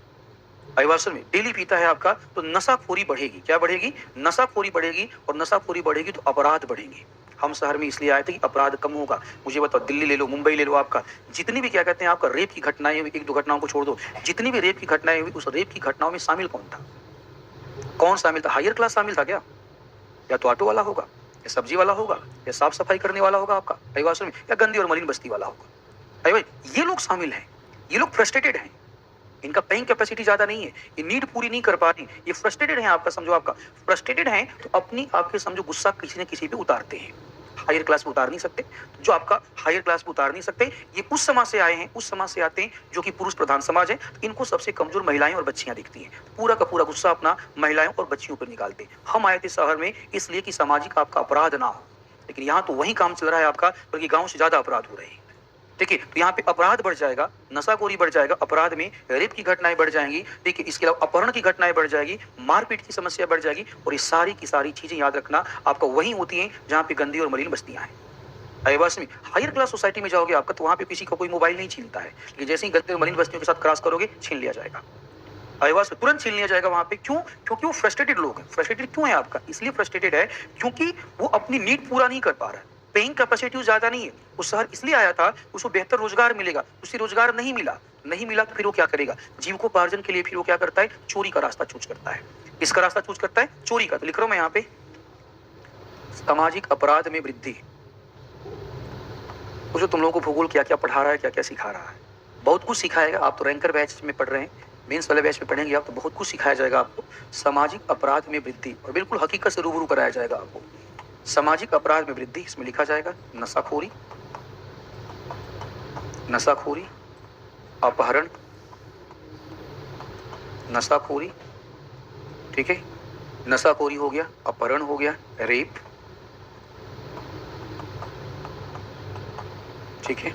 अभिवासन में डेली पीता है आपका, तो नशाखोरी बढ़ेगी। क्या बढ़ेगी? नशाखोरी बढ़ेगी। और नशाखोरी बढ़ेगी तो अपराध बढ़ेंगे। हम शहर में इसलिए आए थे कि अपराध कम होगा। मुझे बताओ, दिल्ली ले लो, मुंबई ले लो, आपका जितनी भी क्या कहते हैं आपका रेप की घटनाएं हुई, एक दो घटनाओं को छोड़ दो, जितनी भी रेप की घटनाएं हुई, उस रेप की घटनाओं में शामिल कौन था? कौन शामिल था? हायर क्लास शामिल था क्या? या तो ऑटो वाला होगा, या सब्जी वाला होगा, या साफ सफाई करने वाला होगा आपका अभिवासन में, या गंदी और मलिन बस्ती वाला होगा। अरे भाई, ये लोग शामिल हैं। ये लोग फ्रस्ट्रेटेड हैं, इनका पेइंग कैपेसिटी ज्यादा नहीं है, ये नीड पूरी नहीं कर पा रही, ये फ्रस्ट्रेटेड है। आपका समझो, आपका फ्रस्ट्रेटेड है तो अपनी आपके समझो गुस्सा किसी न किसी पे उतारते हैं। हायर क्लास पे उतार नहीं सकते, तो जो आपका हायर क्लास पे उतार नहीं सकते, ये उस समाज से आए हैं, उस समाज से आते हैं जो कि पुरुष प्रधान समाज है। तो इनको सबसे कमजोर महिलाएं और बच्चियां दिखती हैं, पूरा का पूरा गुस्सा अपना महिलाओं और बच्चियों पर निकालते हैं। हम आए थे शहर में इसलिए कि सामाजिक आपका अपराध ना हो, लेकिन यहाँ तो वही काम चल रहा है आपका, बल्कि गाँव से ज्यादा अपराध हो रहे हैं। देखिए, तो यहाँ पे अपराध बढ़ जाएगा, नशाखोरी बढ़ जाएगा, अपराध में रेप की घटनाएं बढ़ जाएंगी। देखिए, इसके अलावा अपहरण की घटनाएं बढ़ जाएगी, मारपीट की समस्या बढ़ जाएगी। और ये सारी की सारी चीजें याद रखना आपका वही होती हैं जहाँ पे गंदी और मलिन बस्तियां हैं। अयवास में हायर क्लास सोसाइटी में जाओगे आपका, तो वहाँ पे किसी का कोई मोबाइल नहीं छीनता है, लेकिन जैसे ही गंदी और मलिन बस्तियों के साथ क्रॉस करोगे, छीन लिया जाएगा। अयवास में तुरंत छीन लिया जाएगा वहाँ पे। क्यों? क्योंकि वो फ्रस्ट्रेटेड लोग हैं। फ्रस्ट्रेटेड क्यों है आपका? इसलिए फ्रस्ट्रेटेड है क्योंकि वो अपनी नीड पूरा नहीं कर पा रहा है, पेइंग कैपेसिटी ज्यादा नहीं है। वो शहर इसलिए आया था, उसको बेहतर रोजगार मिलेगा, उसे रोजगार नहीं मिला। नहीं मिला तो फिर वो क्या करेगा? जीविकोपार्जन के लिए फिर वो क्या करता है? चोरी का रास्ता चूज करता है। किसका रास्ता चूज करता है? चोरी का। तो लिख रहा हूं मैं यहाँ पे, सामाजिक अपराध में वृद्धि। जो तुम लोगों को भूगोल क्या क्या पढ़ा रहा है, क्या क्या सिखा रहा है, बहुत कुछ सिखाएगा। आप तो रैंकर बैच में पढ़ रहे हैं, मेंस वाले बैच में पढ़ेंगे आप, तो बहुत कुछ सिखाया जाएगा आपको। सामाजिक अपराध में वृद्धि, और बिल्कुल हकीकत से रूबरू कराया जाएगा आपको। सामाजिक अपराध में वृद्धि, इसमें लिखा जाएगा नशाखोरी, नशाखोरी, अपहरण, नशाखोरी, ठीक है, नशाखोरी हो गया, अपहरण हो गया, रेप, ठीक है,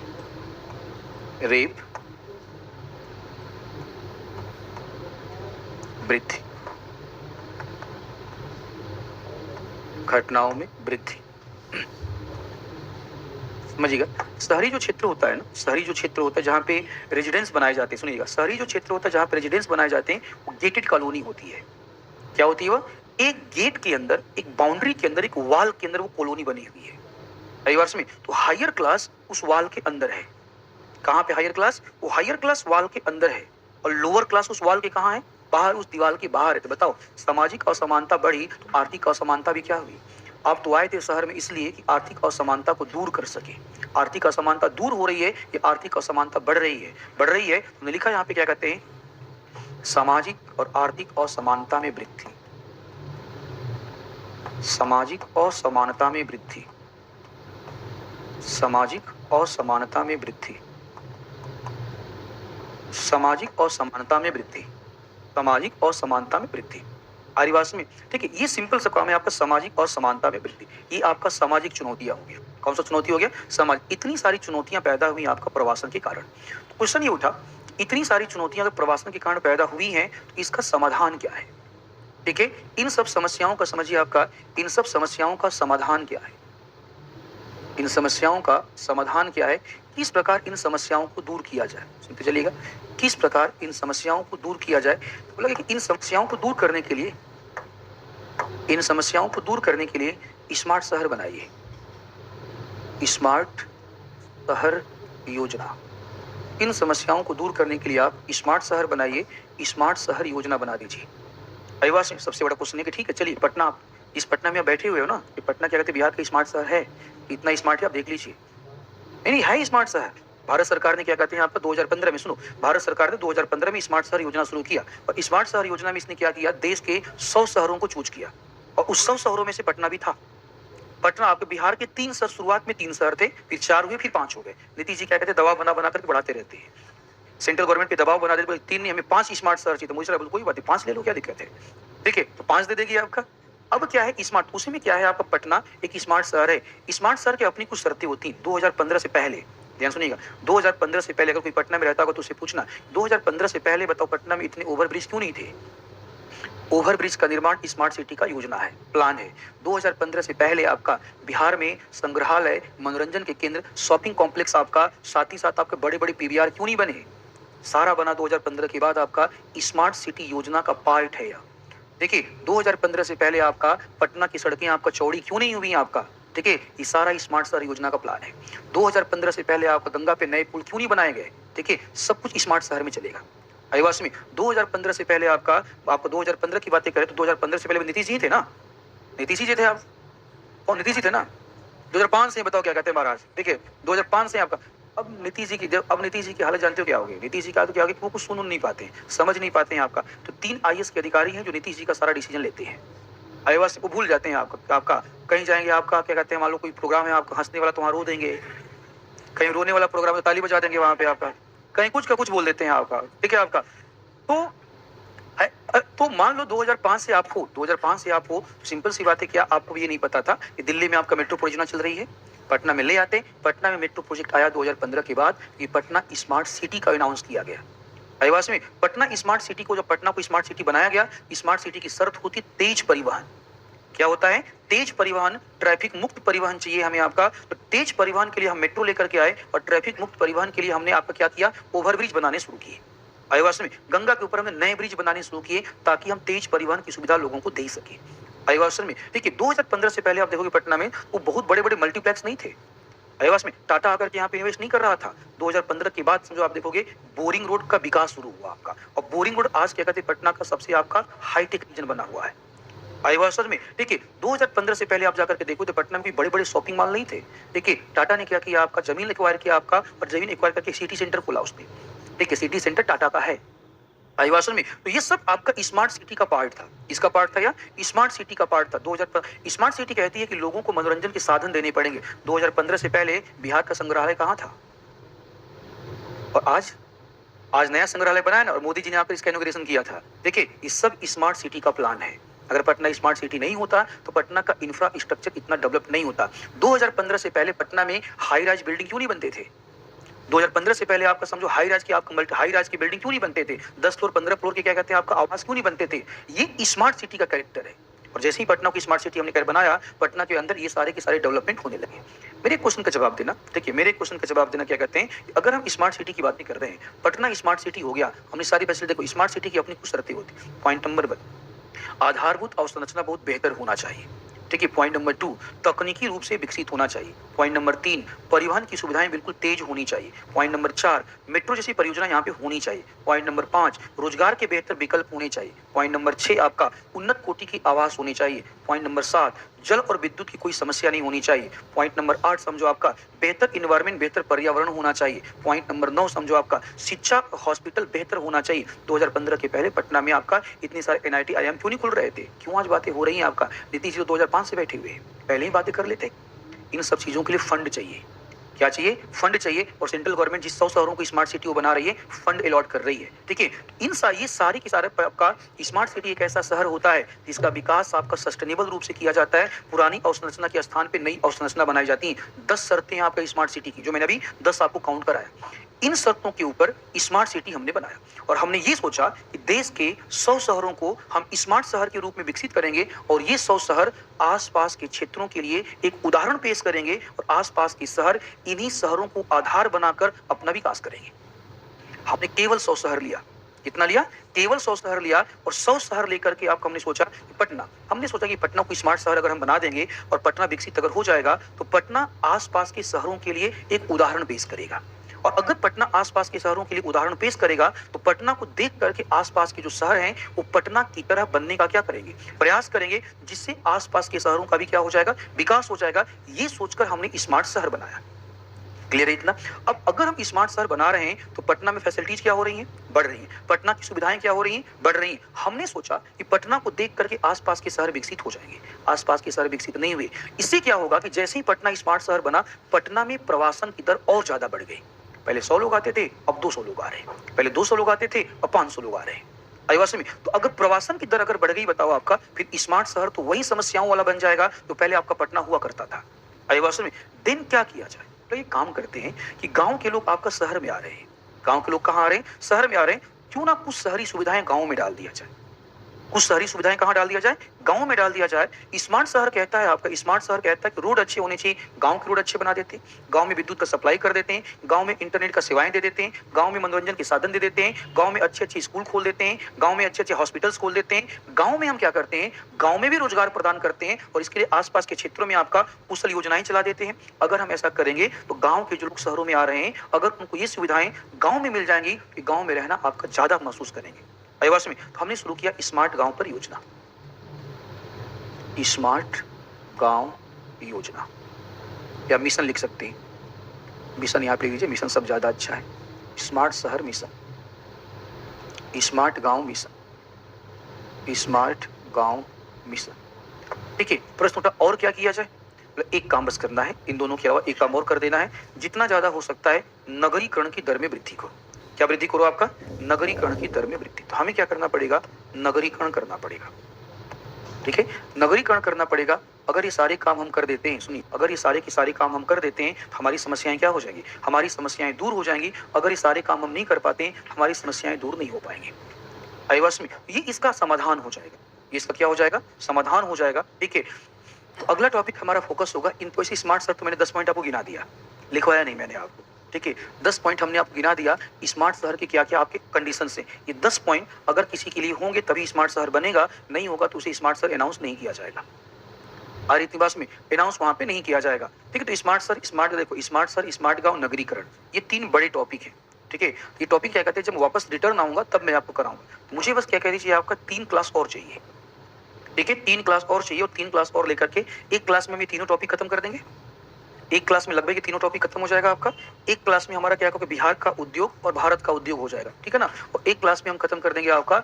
रेप, वृद्धि, घटनाओं में वृद्धि। समझिएगा, शहरी जो क्षेत्र होता है ना, शहरी जो क्षेत्र होता है जहाँ पे रेजिडेंस बनाए जाते हैं, सुनिएगा, शहरी जो क्षेत्र होता है जहाँ पे रेजिडेंस बनाए जाते हैं, वो गेटेड कॉलोनी होती है। क्या होती है वो? एक गेट के अंदर, एक बाउंड्री के अंदर, एक वाल के अंदर वो कॉलोनी बनी हुई है। रविवार में तो हायर क्लास उस वाल के अंदर है। कहाँ पे हायर क्लास? वो हायर क्लास वाल के अंदर है, और लोअर क्लास उस वाल के कहाँ है? बाहर, उस दीवार के बाहर है। तो बताओ, सामाजिक असमानता बढ़ी तो आर्थिक असमानता भी क्या हुई? आप तो आए थे शहर में इसलिए कि आर्थिक असमानता को दूर कर सके। आर्थिक असमानता दूर हो रही है, ये आर्थिक असमानता बढ़ रही है, बढ़ रही है। तुमने लिखा यहाँ पे क्या कहते हैं? सामाजिक और आर्थिक असमानता में वृद्धि, सामाजिक असमानता में वृद्धि, सामाजिक असमानता में वृद्धि, सामाजिक असमानता में वृद्धि, सामाजिक असमानता में वृद्धि। आदिवासी में, ठीक है, ये सिंपल सा काम है आपका, सामाजिक असमानता में वृद्धि। ये आपका सामाजिक चुनौतियां हो गया। कौन सा चुनौती हो गया? समाज। इतनी सारी चुनौतियां पैदा हुई आपका प्रवासन के कारण। तो क्वेश्चन ये उठा, इतनी सारी चुनौतियां अगर प्रवासन के कारण पैदा हुई हैं, तो इसका समाधान क्या है? ठीक है, इन सब समस्याओं का समझिए आपका, इन सब समस्याओं का समाधान क्या है? इन समस्याओं का समाधान क्या है? किस प्रकार इन समस्याओं को दूर किया जाए? सुनते चलिएगा, किस प्रकार इन समस्याओं को दूर किया जाए। तो बोला कि इन समस्याओं को दूर करने के लिए, इन समस्याओं को दूर करने के लिए स्मार्ट शहर बनाइए, स्मार्ट शहर योजना। इन समस्याओं को दूर करने के लिए आप स्मार्ट शहर बनाइए, स्मार्ट शहर योजना बना दीजिए। अविवास में सबसे बड़ा क्वेश्चन है कि ठीक है, चलिए पटना, इस पटना में आप बैठे हुए हो ना, ये पटना क्या कहते हैं, बिहार का स्मार्ट शहर है। इतना स्मार्ट है, आप देख लीजिए। नहीं है स्मार्ट शहर। भारत सरकार ने क्या कहते हैं आपका 2015 में, सुनो, भारत सरकार ने 2015 में स्मार्ट शहर योजना शुरू किया, और स्मार्ट शहर योजना में इसने क्या किया? देश के 100 शहरों को चूज किया, और उस 100 शहरों में से पटना भी था। पटना आपके बिहार के 3 शहर, शुरुआत में 3 शहर थे, फिर 4 हुए, फिर 5 हो गए। नीतीश जी क्या कहते हैं, दबाव बना बना करके बढ़ाते रहते हैं, सेंट्रल गवर्नमेंट पे दबाव बना देते, 3 नहीं हमें 5 स्मार्ट शहर चाहिए। तो मुझे कोई बात नहीं, 5 ले लो, क्या दिक्कत है? ठीक है, तो 5 दे देगी आपका। अब क्या है स्मार्ट, उसी में क्या है आपका पटना एक स्मार्ट शहर है। स्मार्ट शहर की अपनी कुछ शर्तें होती हैं। 2015 से पहले ध्यान सुनिएगा, 2015 से पहले अगर कोई पटना में रहता होगा तो उससे पूछना 2015 से पहले बताओ पटना में इतने ओवरब्रिज क्यों नहीं थे? ओवरब्रिज का निर्माण स्मार्ट सिटी का योजना है, प्लान है। 2015 से पहले आपका बिहार में संग्रहालय, मनोरंजन के केंद्र, शॉपिंग कॉम्प्लेक्स आपका, साथ ही साथ आपके बड़े-बड़े पीवीआर क्यों नहीं बने? सारा बना 2015 के बाद आपका स्मार्ट सिटी योजना का पार्ट है यह। देखिए 2015 से पहले आपका पटना की सड़कें आपका चौड़ी क्यों नहीं हुई आपका? देखिए ये सारा स्मार्ट शहर योजना का प्लान है। 2015 से पहले आपका गंगा पे नए पुल क्यों नहीं बनाए गए? देखिए सब कुछ स्मार्ट शहर में चलेगा। आईवास में 2015 से पहले आपका 2015 की बातें करें तो 2015 से पहले नीतीश जी थे ना? नीतीश जी थे आप, और नीतीश जी थे ना? 2005 से बताओ क्या कहते हैं महाराज? देखिए 2005 से आपका अब नीतीश जी की हालत जानते हो क्या होगी? नीतीश जी का तो क्या होगी, वो कुछ सुन नहीं पाते हैं, समझ नहीं पाते हैं आपका। तो 3 आईएएस के अधिकारी हैं जो नीतीश जी का सारा डिसीजन लेते हैं। आईवास वो भूल जाते हैं आपका कहीं जाएंगे आपका क्या कहते हैं, मान लो कोई प्रोग्राम है आपका हंसने वाला तो वहाँ रो देंगे, कहीं रोने वाला प्रोग्राम है ताली बजा देंगे वहाँ पे आपका, कहीं कुछ का कुछ बोल देते हैं आपका, ठीक है आपका। तो मान लो 2005 से आप हो, सिंपल सी बात है, क्या आपको ये नहीं पता था कि दिल्ली में आपका मेट्रो परियोजना चल रही है? पटना में ले आते, पटना में मेट्रो प्रोजेक्ट आया 2015 के बाद, ये पटना स्मार्ट सिटी का अनाउंस किया गया। आईवास में पटना स्मार्ट सिटी को, जब पटना को स्मार्ट सिटी बनाया गया, स्मार्ट सिटी की शर्त होती तेज परिवहन। क्या होता है? तेज परिवहन, ट्रैफिक मुक्त परिवहन चाहिए हमें आपका। तो तेज परिवहन के लिए हम मेट्रो लेकर के आए और ट्रैफिक मुक्त परिवहन के लिए हमने आपका क्या किया, ओवरब्रिज बनाने शुरू किए। आईवास में गंगा के ऊपर हमने नए ब्रिज बनाने शुरू किए ताकि हम तेज परिवहन की सुविधा लोगों को दे सके। आईवास में देखिए 2015 से पहले आप देखोगे पटना में वो बहुत बड़े बड़े मल्टीप्लेक्स नहीं थे। आईवास में टाटा आकर के यहाँ पे इन्वेस्ट नहीं कर रहा था। 2015 के बाद समझो आप देखोगे बोरिंग रोड का विकास शुरू हुआ आपका, और बोरिंग रोड आज क्या कहते हैं पटना का सबसे आपका हाईटेक रीजन बना हुआ है। आईवास में देखिए 2015 से पहले आप जाकर के देखो तो पटना में बड़े बड़े शॉपिंग मॉल नहीं थे। देखिए टाटा ने क्या किया आपका, जमीन एक्वायर किया आपका, और जमीन एक्वायर करके सिटी सेंटर खोला उसने। देखिए सिटी सेंटर टाटा का है आईवासन में। तो ये सब आपका स्मार्ट सिटी का पार्ट था, इसका पार्ट था या स्मार्ट सिटी का पार्ट था। 2000 स्मार्ट सिटी कहती है कि लोगों को मनोरंजन के साधन देने पड़ेंगे। 2015 से पहले बिहार का संग्रहालय कहाँ था, और आज नया संग्रहालय बनाया ना, और मोदी जी ने आकर इसका इनॉग्रेशन किया था। देखिए ये सब स्मार्ट सिटी का प्लान है। अगर पटना स्मार्ट सिटी नहीं होता तो पटना का इंफ्रास्ट्रक्चर इतना डेवलप नहीं होता। 2015 से पहले पटना में हाई राइज बिल्डिंग क्यों नहीं बनते थे? 2015 से पहले आपका समझो हाई राइज की बिल्डिंग क्यों नहीं बनते थे? 10 फ्लोर 15 फ्लोर के क्या कहते हैं आपका आवास क्यों नहीं बनते थे? ये स्मार्ट सिटी का कैरेक्टर है। और जैसे ही पटना को स्मार्ट सिटी हमने बनाया, पटना के अंदर ये सारे के सारे डेवलपमेंट होने लगे। मेरे क्वेश्चन का जवाब देना, देखिए मेरे क्वेश्चन का जवाब देना क्या कहते हैं, अगर हम स्मार्ट सिटी की बातें कर रहे हैं, पटना स्मार्ट सिटी हो गया, हमने सारी फैसिलिटी, देखो स्मार्ट सिटी की अपनी कुछ शर्तें होती। पॉइंट नंबर 1, आधारभूत अवसंरचना बहुत बेहतर होना चाहिए। ठीक है। पॉइंट नंबर 2, तकनीकी रूप से विकसित होना चाहिए। पॉइंट नंबर 3, परिवहन की सुविधाएं बिल्कुल तेज होनी चाहिए। पॉइंट नंबर 4, मेट्रो जैसी परियोजना यहाँ पे होनी चाहिए। पॉइंट नंबर 5, रोजगार के बेहतर विकल्प होने चाहिए। पॉइंट नंबर 6, आपका उन्नत कोटि की आवास होनी चाहिए। पॉइंट नंबर 7, जल और विद्युत की कोई समस्या नहीं होनी चाहिए। पॉइंट नंबर 8, समझो आपका बेहतर इन्वायरमेंट, बेहतर पर्यावरण होना चाहिए। पॉइंट नंबर 9, समझो आपका शिक्षा हॉस्पिटल बेहतर होना चाहिए। 2015 के पहले पटना में आपका इतने सारे एनआईटी आईआईएम क्यों नहीं खुल रहे थे? क्यों आज बातें हो रही हैं आपका? नीतीश जी 2005 से बैठे हुए हैं, पहले ही बातें कर लेते। इन सब चीजों के लिए फंड चाहिए। क्या चाहिए? फंड चाहिए। और सेंट्रल गवर्नमेंट जिस 100 शहरों को स्मार्ट सिटी बना रही है, फंड अलॉट कर रही है। ठीक है। ये सारी की सारे आपका स्मार्ट सिटी एक ऐसा शहर होता है जिसका विकास आपका सस्टेनेबल रूप से किया जाता है। पुरानी अवसंरचना के स्थान पे नई अवसंरचना बनाई जाती है। 10 शर्तें हैं आपका स्मार्ट सिटी की, जो मैंने अभी 10 आपको काउंट कराया। इन शर्तों के ऊपर स्मार्ट सिटी हमने बनाया, और हमने ये सोचा कि देश के 100 शहरों को हम स्मार्ट शहर के रूप में विकसित करेंगे, और ये 100 शहर आसपास के क्षेत्रों के लिए एक उदाहरण पेश करेंगे, और आसपास के शहर इन्हीं शहरों को आधार बनाकर अपना विकास करेंगे। हमने केवल 100 शहर लिया। कितना लिया? केवल 100 शहर लिया। और 100 शहर लेकर के आपको हमने सोचा कि पटना को स्मार्ट शहर अगर हम बना देंगे और पटना विकसित अगर हो जाएगा, तो पटना आसपास के शहरों के लिए एक उदाहरण पेश करेगा। और अगर पटना आसपास के शहरों के लिए उदाहरण पेश करेगा, तो पटना को देख करके आसपास के जो शहर हैं वो पटना की तरह बनने का क्या करेंगे? प्रयास करेंगे, जिससे आसपास के शहरों का भी क्या हो जाएगा? विकास हो जाएगा। ये सोचकर हमने स्मार्ट शहर बनाया। क्लियर है इतना? अब अगर हम स्मार्ट शहर बना रहे हैं, तो पटना में फैसिलिटीज क्या हो रही हैं? बढ़ रही हैं। पटना की सुविधाएं क्या हो रही हैं? बढ़ रही हैं। हमने सोचा कि पटना को देख करके आसपास के शहर विकसित हो जाएंगे। आसपास के शहर विकसित नहीं हुए। इससे क्या होगा कि जैसे ही पटना स्मार्ट शहर बना, पटना में प्रवासन की दर और ज्यादा बढ़ गई। पहले 100 लोग आते थे, अब 200 लोग आ रहे हैं। पहले 200 लोग आते थे, अब 500 लोग आ रहे हैं। आईवास में तो अगर प्रवासन की दर अगर बढ़ गई, बताओ आपका फिर स्मार्ट शहर तो वही समस्याओं वाला बन जाएगा जो पहले आपका पटना हुआ करता था। आईवास में दिन क्या किया जाए? तो ये काम करते हैं कि गांव के लोग आपका शहर में आ रहे हैं, गांव के लोग कहाँ आ रहे हैं, शहर में आ रहे हैं, क्यों ना कुछ शहरी सुविधाएं गांव में डाल दिया जाए। कुछ शहरी सुविधाएं कहाँ डाल दिया जाए, गांव में डाल दिया जाए। स्मार्ट शहर कहता है आपका, स्मार्ट शहर कहता है कि रोड अच्छे होने चाहिए, गांव के रोड अच्छे बना देते हैं, गांव में विद्युत का सप्लाई कर देते हैं, गांव में इंटरनेट का सेवाएं दे देते हैं, गांव में मनोरंजन के साधन दे देते हैं, गांव में अच्छे अच्छे स्कूल खोल देते हैं, गांव में अच्छे अच्छे हॉस्पिटल्स खोल देते हैं। गांव में हम क्या करते हैं, गांव में भी रोजगार प्रदान करते हैं और इसके लिए आसपास के क्षेत्रों में आपका कुशल योजनाएं चला देते हैं। अगर हम ऐसा करेंगे तो गांव के जो लोग शहरों में आ रहे हैं, अगर उनको ये सुविधाएं गांव में मिल जाएंगी तो गांव में रहना आपका ज्यादा महसूस करेंगे। अयवास में तो हमने शुरू किया स्मार्ट गांव पर योजना, स्मार्ट गांव योजना या मिशन लिख सकते हैं, मिशन यहां पे लिख लीजिए, मिशन सब ज्यादा अच्छा है। स्मार्ट शहर मिशन, स्मार्ट गांव मिशन, स्मार्ट गांव मिशन। ठीक है, प्रश्न उठा और क्या किया जाए, एक काम बस करना है, इन दोनों के अलावा एक काम और कर देना है, जितना ज्यादा हो सकता है नगरीकरण की दर में वृद्धि करो। क्या वृद्धि करो, आपका नगरीकरण की दर में वृद्धि। तो हमें क्या करना पड़ेगा, नगरीकरण करना पड़ेगा। ठीक है, नगरीकरण करना पड़ेगा। अगर ये सारे काम हम कर देते हैं, सुनिए, अगर ये सारे के सारे काम हम कर देते हैं तो हमारी समस्याएं क्या हो जाएंगी, हमारी समस्याएं दूर हो जाएंगी। अगर ये सारे काम हम नहीं कर पाते हैं हमारी समस्याएं दूर नहीं हो पाएंगी। आईवास में ये इसका समाधान हो जाएगा, ये इसका क्या हो जाएगा, समाधान हो जाएगा। ठीक है, तो अगला टॉपिक हमारा फोकस होगा इन पैसे स्मार्ट शहर। तो मैंने 10 पॉइंट आपको गिना दिया, लिखवाया नहीं मैंने आपको। ठीक है, 10 पॉइंट हमने आपको गिना दिया स्मार्ट शहर के क्या क्या आपके कंडीशन से। ये 10 पॉइंट अगर किसी के लिए होंगे तभी स्मार्ट शहर बनेगा, नहीं होगा तो उसे स्मार्ट शहर अनाउंस नहीं किया जाएगा। और इतनी बात में अनाउंस वहां पे नहीं किया जाएगा। ठीक है, तो स्मार्ट शहर, स्मार्ट देखो, स्मार्ट शहर, स्मार्ट गांव, नगरीकरण, ये 3 बड़े टॉपिक है। ठीक है, ये टॉपिक क्या कहते हैं, जब वापस रिटर्न आऊंगा तब मैं आपको कराऊंगा। मुझे बस क्या कह दीजिए, आपका 3 क्लास और चाहिए। ठीक है, 3 क्लास और चाहिए और 3 क्लास और लेकर के एक क्लास में भी तीनों टॉपिक खत्म कर देंगे। एक क्लास में लगभग ये तीनों टॉपिक खत्म हो जाएगा आपका। एक क्लास में हमारा क्या होगा, बिहार का उद्योग और भारत का उद्योग हो जाएगा। ठीक है ना, और एक क्लास में हम खत्म कर देंगे आपका,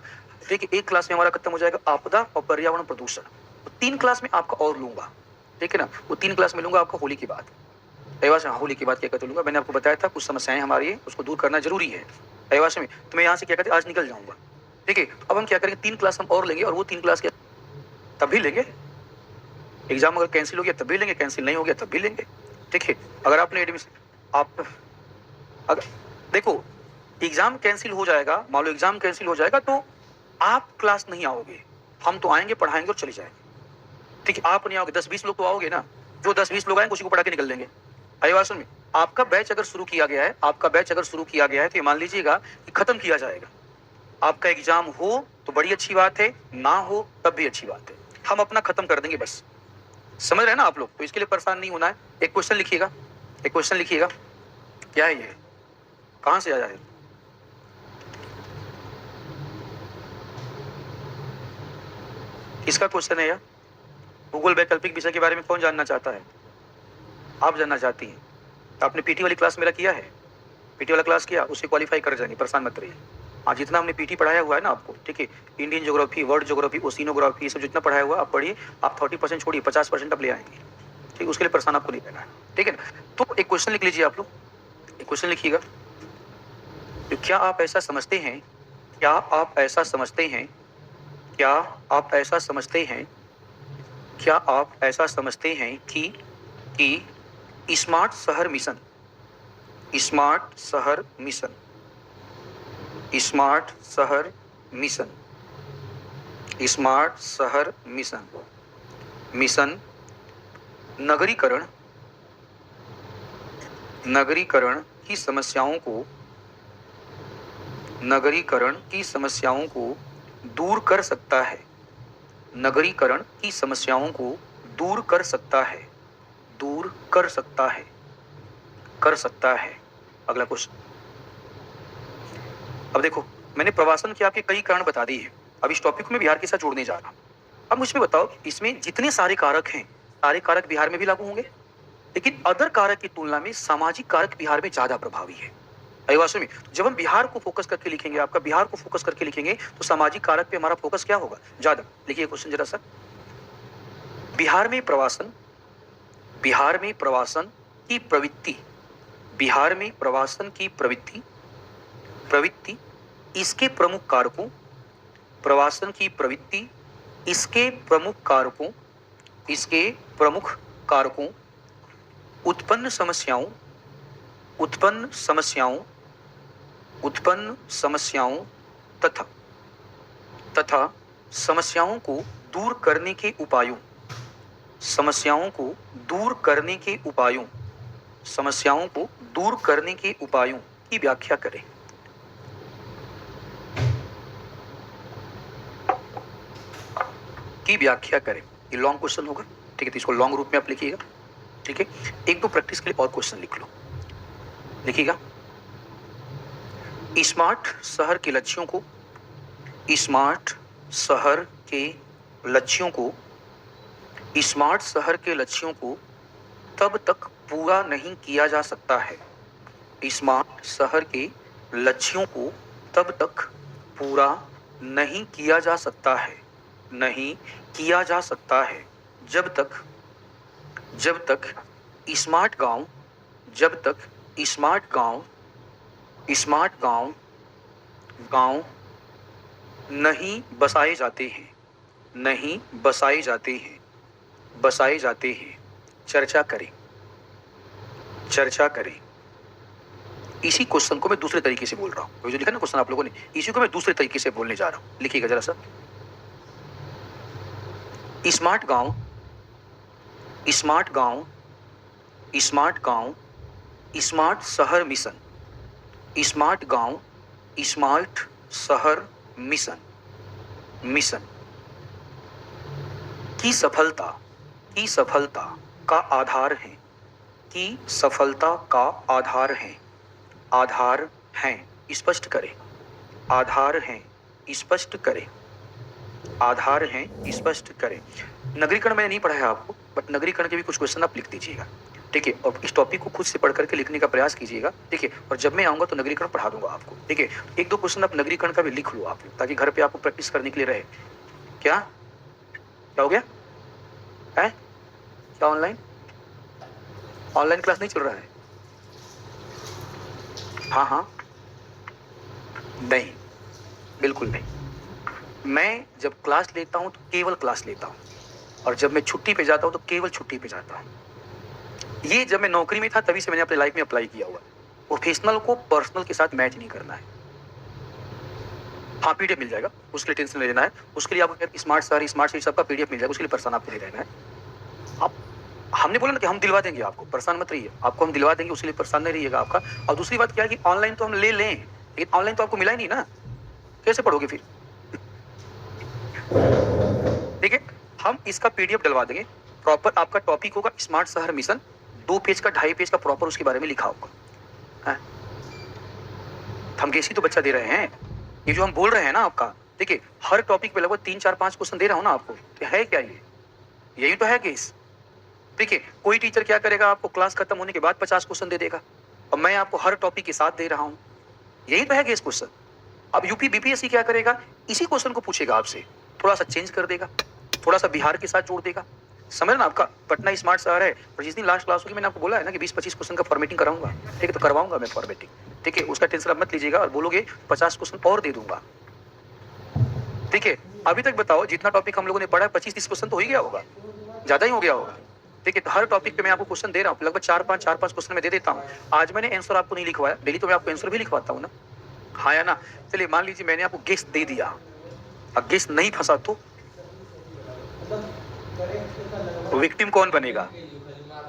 ठीक है, एक क्लास में हमारा खत्म हो जाएगा आपदा और पर्यावरण प्रदूषण। तो 3 क्लास में आपका और लूंगा। ठीक है ना, वो 3 क्लास में लूंगा आपका होली की बात। होली की बात क्या कहते लूंगा, मैंने आपको बताया था कुछ समस्याएं हमारी है, उसको दूर करना जरूरी है। अयवास में तो मैं यहाँ से क्या कहते आज निकल जाऊंगा। ठीक है, अब हम क्या करेंगे, 3 क्लास हम और लेंगे और वो 3 क्लास क्या तब भी लेंगे, एग्जाम अगर कैंसिल हो गया तब भी लेंगे, कैंसिल नहीं हो गया तब भी लेंगे। ठीक है, अगर आपने एडमिशन अगर देखो एग्जाम कैंसिल हो जाएगा, मान लो एग्जाम कैंसिल हो जाएगा तो आप क्लास नहीं आओगे, हम तो आएंगे, पढ़ाएंगे और चले जाएंगे। ठीक है, आप नहीं आओगे, 10-20 लोग तो आओगे ना, जो 10-20 लोग आएंगे उसी को पढ़ा के निकल देंगे। अयवासन में आपका बैच अगर शुरू किया गया है, आपका बैच अगर शुरू किया गया है तो ये मान लीजिएगा कि खत्म किया जाएगा। आपका एग्जाम हो तो बड़ी अच्छी बात है, ना हो तब भी अच्छी बात है, हम अपना खत्म कर देंगे बस। समझ रहे हैं ना आप लोग, तो इसके लिए परेशान नहीं होना है। एक क्वेश्चन लिखिएगा, एक क्वेश्चन लिखिएगा, क्या है ये, कहां से आया है, किसका क्वेश्चन है यार। गूगल वैकल्पिक विषय के बारे में कौन जानना चाहता है, आप जानना चाहती हैं। तो आपने पीटी वाली क्लास मेरा किया है, पीटी वाला क्लास किया, उसे क्वालिफाई कर जाएंगे, परेशान मत रहिए। आज जितना हमने पीटी पढ़ाया हुआ है ना आपको, ठीक है, Indian geography, world geography, oceanography, ये सब जितना पढ़ाया हुआ आप पढ़िए, आप 30% छोड़िए, 50% आप ले आएंगे। ठीक, उसके लिए परेशान आपको नहीं रहना है। ठीक है ना, तो एक क्वेश्चन लिख लीजिए आप लोग, एक क्वेश्चन लिखिएगा, तो क्या आप ऐसा समझते हैं, क्या आप ऐसा समझते हैं, क्या आप ऐसा समझते हैं, क्या आप ऐसा समझते हैं कि स्मार्ट शहर मिशन, स्मार्ट शहर मिशन, स्मार्ट शहर मिशन, स्मार्ट शहर मिशन, मिशन नगरीकरण, नगरीकरण की समस्याओं को, नगरीकरण की समस्याओं को दूर कर सकता है, नगरीकरण की समस्याओं को दूर कर सकता है, दूर कर सकता है, कर सकता है। अगला क्वेश्चन, अब देखो मैंने प्रवासन के आपके कई कारण बता दिए हैं, अब इस टॉपिक में बिहार के साथ जोड़ने जा रहा हूं। अब मुझे बताओ इसमें जितने सारे कारक हैं, सारे कारक बिहार में भी लागू होंगे, लेकिन अदर कारक की तुलना में सामाजिक कारक बिहार में ज्यादा प्रभावी है। अयवासन में जब हम बिहार को फोकस करके लिखेंगे, आपका बिहार को फोकस करके लिखेंगे तो सामाजिक कारक पे हमारा फोकस क्या होगा, ज्यादा। लिखिए क्वेश्चन जरा सा, बिहार में प्रवासन, बिहार में प्रवासन की प्रवृत्ति, बिहार में प्रवासन की प्रवृत्ति, प्रवृत्ति इसके प्रमुख कारकों, प्रवासन की प्रवृत्ति इसके प्रमुख कारकों, इसके प्रमुख कारकों, उत्पन्न समस्याओं, उत्पन्न समस्याओं तथा समस्याओं को दूर करने के उपायों की व्याख्या करें। ये लॉन्ग क्वेश्चन होगा, ठीक है, तो इसको लॉन्ग रूप में आप लिखिएगा, ठीक है। एक दो प्रैक्टिस के लिए और क्वेश्चन लिख लो, लिखिएगा। स्मार्ट शहर के लक्ष्यों को तब तक पूरा नहीं किया जा सकता है। स्मार्ट शहर के लक्ष्यों को तब तक पूरा नहीं किया जा सकता है, जब तक स्मार्ट गांव नहीं बसाए जाते हैं। चर्चा करें। इसी क्वेश्चन को मैं दूसरे तरीके से बोल रहा हूँ, जो लिखा ना क्वेश्चन आप लोगों ने, इसी को मैं दूसरे तरीके से बोलने जा रहा हूँ। लिखिएगा जरा सा। स्मार्ट गांव स्मार्ट शहर मिशन की सफलता का आधार हैं। स्पष्ट करें। नगरीकरण मैंने नहीं पढ़ा है आपको, बट नगरीकरण के भी कुछ क्वेश्चन आप लिख दीजिएगा, ठीक है। और इस टॉपिक को खुद से पढ़ करके लिखने का प्रयास कीजिएगा, ठीक है। और जब मैं आऊंगा तो नगरीकरण पढ़ा दूंगा आपको, ठीक है। एक दो क्वेश्चन आप नगरीकरण का भी लिख लो आप, ताकि घर पे आपको प्रैक्टिस करने के लिए रहे। क्या हो गया है? क्या ऑनलाइन क्लास नहीं चल रहा है? हाँ, नहीं, बिल्कुल नहीं। मैं जब क्लास लेता हूं तो केवल क्लास लेता हूं, और जब मैं छुट्टी पे जाता हूं तो केवल छुट्टी पे जाता हूं। ये जब मैं नौकरी में था तभी से मैंने अपनी लाइफ में अप्लाई किया हुआ। प्रोफेशनल को पर्सनल के साथ मैच नहीं करना है। हाँ, पीडीएफ मिल जाएगा, उसके लिए टेंशन नहीं लेना है। उसके लिए आपको स्मार्ट सिटी सबका पीडीएफ मिल जाएगा, उसके लिए परेशान आपको नहीं रहना है। आप, हमने बोला ना कि हम दिलवा देंगे आपको, परेशान मत रहिए, आपको हम दिलवा देंगे, उसके लिए परेशान नहीं रहिएगा आपका। और दूसरी बात क्या है कि ऑनलाइन तो हम ले लें, लेकिन ऑनलाइन तो आपको मिला ही नहीं ना, कैसे पढ़ोगे फिर? ठीक है, हम इसका पीडीएफ डलवा देंगे। प्रॉपर आपका टॉपिक होगा स्मार्ट शहर मिशन, 2 पेज का 2.5 पेज का प्रॉपर उसके बारे में लिखा होगा। हम गेसी तो बच्चा दे रहे हैं, ये जो हम बोल रहे हैं ना आपका, देखिए हर टॉपिक पे लगभग 3 4 5 क्वेश्चन दे रहा हूं ना आपको, तो है क्या ये? यही तो है गेस। देखिए कोई टीचर क्या करेगा, आपको क्लास खत्म होने के बाद 50 क्वेश्चन दे देगा, और मैं आपको हर टॉपिक के साथ दे रहा हूं। यही तो है गेस क्वेश्चन। अब यूपी बीपीएससी क्या करेगा, इसी क्वेश्चन को पूछेगा आपसे, थोड़ा सा चेंज कर देगा, थोड़ा सा बिहार के साथ जोड़ देगा। समझ ना, आपका पटना स्मार्ट शहर है, और जिस दिन लास्ट क्लास होगी मैंने आपको बोला है ना कि 20-25 क्वेश्चन का फॉर्मेटिंग कराऊंगा, ठीक है, तो करवाऊंगा मैं फॉर्मेटिंग, ठीक है, उसका टेंशन आप मत लीजिएगा। और बोलोगे 50 क्वेश्चन और दे दूंगा, ठीक है। अभी तक बताओ जितना टॉपिक हम लोगों ने पढ़ा है 25-30 क्वेश्चन तो हो ही गया होगा, ज्यादा ही हो गया होगा, ठीक है। तो हर टॉपिक पे मैं आपको क्वेश्चन दे रहा हूँ, लगभग 4-5 क्वेश्चन मैं दे देता हूँ। आज मैंने आंसर आपको नहीं लिखवाया, डेली तो मैं आपको आंसर भी लिखवाता हूँ ना, हाँ या ना। चलिए मान लीजिए मैंने आपको गेस दे दिया, अब गेस नहीं फंसा तो विक्टिम कौन बनेगा?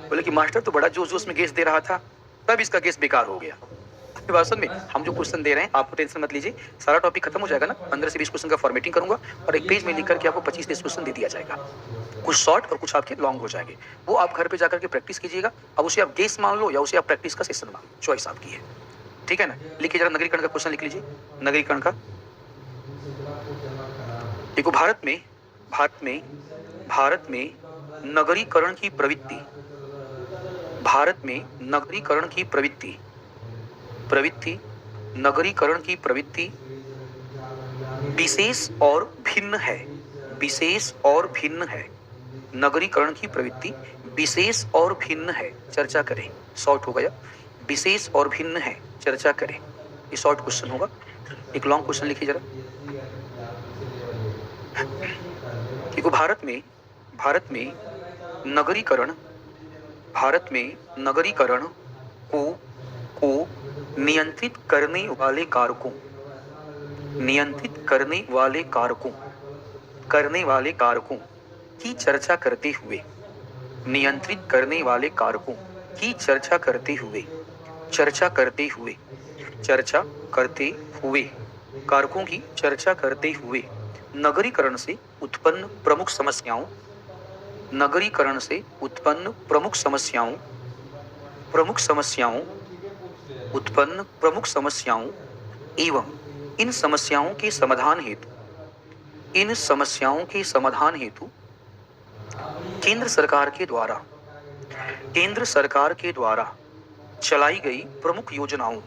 बोले कि मास्टर तो बड़ा जोश जोश में गेस दे रहा था, तब इसका गेस बेकार हो गया। वास्तव में हम जो क्वेश्चन दे रहे हैं, आपको टेंशन मत लीजिए, सारा टॉपिक खत्म हो जाएगा ना, 15 से 20 क्वेश्चन का फॉर्मेटिंग करूंगा, और एक पेज में लिख करके आपको 25-30 क्वेश्चन दे दिया जाएगा। कुछ शॉर्ट और कुछ आपके लॉन्ग हो जाएंगे, वो आप घर पे जाकर के प्रैक्टिस कीजिएगा। अब उसे आप गेस मान लो या उसे आप प्रैक्टिस का सेशन मान लो, चॉइस आपकी है, ठीक है ना। लिखिए जरा नगरीकरण का क्वेश्चन लिख लीजिए। नगरीकरण का देखो, भारत में नगरीकरण की प्रवृत्ति, नगरीकरण की प्रवृत्ति विशेष और भिन्न है। नगरीकरण की प्रवृत्ति विशेष और भिन्न है, चर्चा करें। शॉर्ट हो गया, विशेष और भिन्न है, चर्चा करें। ये शॉर्ट क्वेश्चन होगा। एक लॉन्ग क्वेश्चन लिखिए जरा। देखो भारत में नगरीकरण को को नियंत्रित करने वाले कारकों, नियंत्रित करने वाले कारकों की चर्चा करते हुए, नियंत्रित करने वाले कारकों की चर्चा करते हुए, चर्चा करते हुए, चर्चा करते हुए, कारकों की चर्चा करते हुए नगरीकरण से उत्पन्न प्रमुख समस्याओं, नगरीकरण से उत्पन्न प्रमुख समस्याओं, उत्पन्न प्रमुख समस्याओं एवं इन समस्याओं के समाधान हेतु, इन समस्याओं के समाधान हेतु केंद्र सरकार के द्वारा, केंद्र सरकार के द्वारा चलाई गई प्रमुख योजनाओं,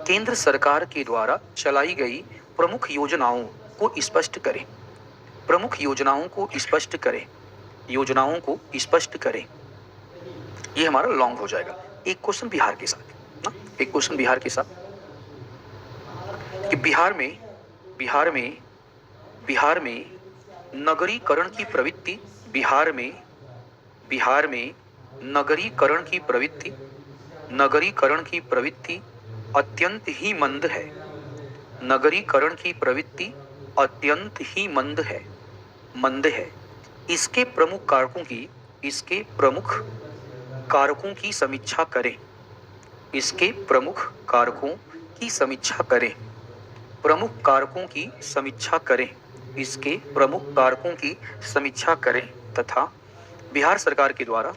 केंद्र सरकार के द्वारा चलाई गई प्रमुख योजनाओं को स्पष्ट करें, प्रमुख योजनाओं को स्पष्ट करें, योजनाओं को स्पष्ट करें। ये हमारा लॉन्ग हो जाएगा। एक क्वेश्चन बिहार के साथ ना, एक क्वेश्चन बिहार के साथ कि बिहार में नगरीकरण की प्रवृत्ति, बिहार में नगरीकरण की प्रवृत्ति अत्यंत ही मंद है, नगरीकरण की प्रवृत्ति अत्यंत ही मंद है। इसके प्रमुख कारकों की समीक्षा करें, इसके प्रमुख कारकों की समीक्षा करें, प्रमुख कारकों की समीक्षा करें, इसके प्रमुख कारकों की समीक्षा करें तथा बिहार सरकार के द्वारा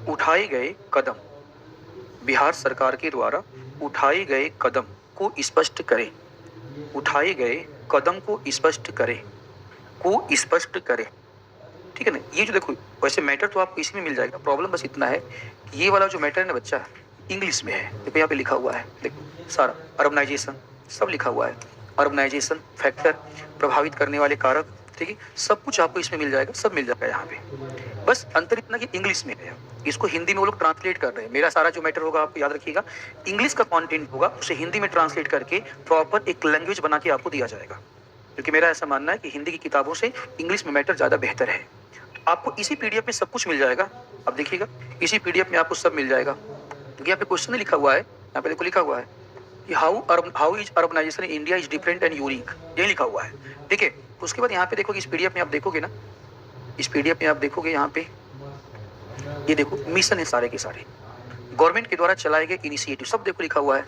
उठाए गए कदम, बिहार सरकार के द्वारा उठाए गए कदम को स्पष्ट करें, उठाए गए कदम को स्पष्ट करें, ठीक है ना। ये जो देखो वैसे मैटर तो आपको इसी में मिल जाएगा, प्रॉब्लम बस इतना है कि ये वाला जो मैटर है ना बच्चा इंग्लिश में है। देखो यहाँ पे लिखा हुआ है, देखो सारा अर्बनाइजेशन सब लिखा हुआ है, अर्बनाइजेशन फैक्टर, प्रभावित करने वाले कारक, ठीक है, सब कुछ आपको इसमें मिल जाएगा, सब मिल जाएगा यहाँ पे। बस अंतर इतना कि इंग्लिश में है, इसको हिंदी में वो लोग ट्रांसलेट कर रहे हैं। मेरा सारा जो मैटर होगा आपको याद रखिएगा, इंग्लिश का कंटेंट होगा उसे हिंदी में ट्रांसलेट करके प्रॉपर एक लैंग्वेज बना के आपको दिया जाएगा, क्योंकि मेरा ऐसा मानना है कि हिंदी की किताबों से इंग्लिश में मैटर ज़्यादा बेहतर है। आपको इसी पीडीएफ में सब कुछ मिल जाएगा। अब देखिएगा इसी पीडीएफ में आपको सब मिल जाएगा। यहाँ पे क्वेश्चन लिखा हुआ है, यहाँ पे देखो लिखा हुआ है कि how is urbanisation in India is different and unique, ये लिखा हुआ है, ठीक है। उसके बाद यहाँ पे देखो इस पीडीएफ में आप देखोगे ना, इस पीडीएफ में आप देखोगे यहाँ पे ये देखो मिशन है सारे के सारे, गवर्नमेंट के द्वारा चलाए गए इनिशिएटिव सब देखो लिखा हुआ है।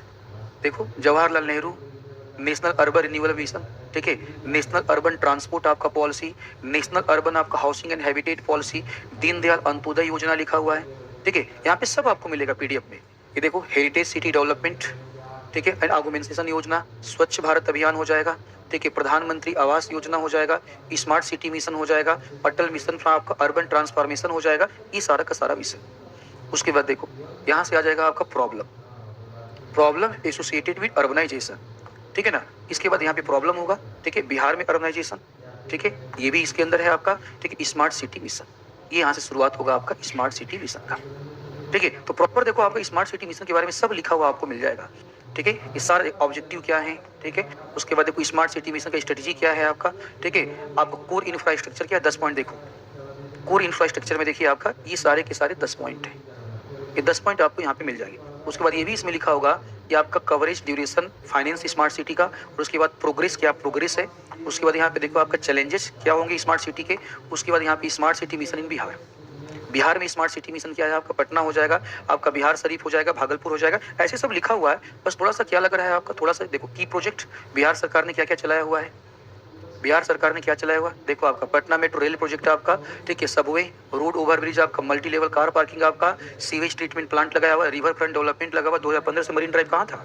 देखो Jawaharlal Nehru national urban renewal mission, ठीक है, नेशनल अर्बन ट्रांसपोर्ट आपका पॉलिसी, नेशनल अर्बन आपका housing and habitat policy, Deendayal Antyodaya योजना लिखा हुआ है, ठीक है। यहाँ पे सब आपको मिलेगा पीडीएफ में। ये देखो हेरिटेज सिटी डेवलपमेंट, ठीक है, एंड आगुमेंटेशन योजना, स्वच्छ भारत अभियान हो जाएगा, ठीक है, प्रधानमंत्री आवास योजना हो जाएगा, स्मार्ट सिटी मिशन हो जाएगा, अटल मिशन आपका अर्बन ट्रांसफॉर्मेशन हो जाएगा, ये सारा का सारा मिशन। उसके बाद देखो यहाँ से आ जाएगा आपका प्रॉब्लम एसोसिएटेड विद अर्बनाइजेशन, ठीक है ना। इसके बाद यहाँ पे प्रॉब्लम होगा, ठीक है, बिहार में अर्बनाइजेशन, ठीक है, ये भी इसके अंदर है आपका, ठीक है, स्मार्ट सिटी मिशन, ये यहाँ से शुरुआत होगा आपका स्मार्ट सिटी मिशन का, ठीक है। तो प्रॉपर देखो आपका स्मार्ट सिटी मिशन के बारे में सब लिखा हुआ आपको मिल जाएगा, ठीक है। ये सारे ऑब्जेक्टिव क्या है, ठीक है। उसके बाद देखो स्मार्ट सिटी मिशन का स्ट्रेटेजी क्या है आपका, ठीक है। आपको कोर इंफ्रास्ट्रक्चर क्या है, 10 पॉइंट देखो, कोर इंफ्रास्ट्रक्चर में देखिए आपका ये सारे के सारे 10 पॉइंट है, ये 10 पॉइंट आपको यहाँ पे मिल जाएंगे। उसके बाद ये भी इसमें लिखा होगा कि आपका coverage duration finance smart city का, और उसके बाद प्रोग्रेस क्या प्रोग्रेस है। उसके बाद यहाँ पे देखो आपका चैलेंजेस क्या होंगे स्मार्ट सिटी के। उसके बाद यहाँ पे smart city mission in Bihar, Bihar में स्मार्ट सिटी मिशन क्या है आपका, पटना हो जाएगा, आपका बिहार शरीफ हो जाएगा, भागलपुर हो जाएगा, ऐसे सब लिखा हुआ है। बस थोड़ा सा क्या लग रहा है आपका, थोड़ा सा देखो की प्रोजेक्ट बिहार सरकार ने क्या क्या चलाया हुआ है, बिहार सरकार ने क्या चलाया हुआ, देखो आपका पटना मेट्रो रेल प्रोजेक्ट आपका, ठीक है, सबवे रोड ओवरब्रिज आपका, मल्टी लेवल कार पार्किंग आपका, सीवेज ट्रीटमेंट प्लांट लगाया हुआ, रिवर फ्रंट डेवलपमेंट लगा हुआ। 2015 से मरीन ड्राइव कहाँ था,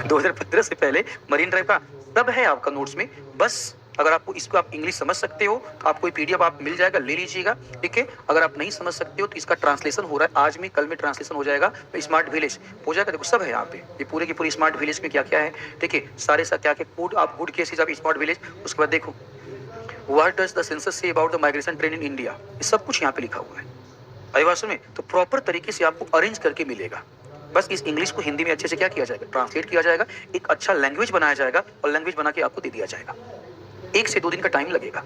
2015 से पहले मरीन ड्राइव का सब है आपका नोट्स में। बस अगर आपको इसको आप इंग्लिश समझ सकते हो तो आपको पीडीएफ आप मिल जाएगा, ले लीजिएगा, ठीक है। अगर आप नहीं समझ सकते हो तो इसका ट्रांसलेशन हो रहा है, आज में कल में ट्रांसलेशन हो जाएगा, तो स्मार्ट विलेज हो जाएगा। देखो सब है यहाँ पे, ये पूरे की पूरी स्मार्ट विलेज में क्या क्या है, ठीक है, सारे सा क्या क्या कोड आप good cases of smart village. उसके बाद देखो what does the census say about the migration trend in India, ये सब कुछ यहाँ पे लिखा हुआ है अभिभाषण में। तो प्रॉपर तरीके से आपको अरेंज करके मिलेगा। बस इस इंग्लिश को हिंदी में अच्छे से क्या किया जाएगा, ट्रांसलेट किया जाएगा, एक अच्छा लैंग्वेज बनाया जाएगा और लैंग्वेज बना के आपको दे दिया जाएगा। 1 से 2 दिन का टाइम लगेगा,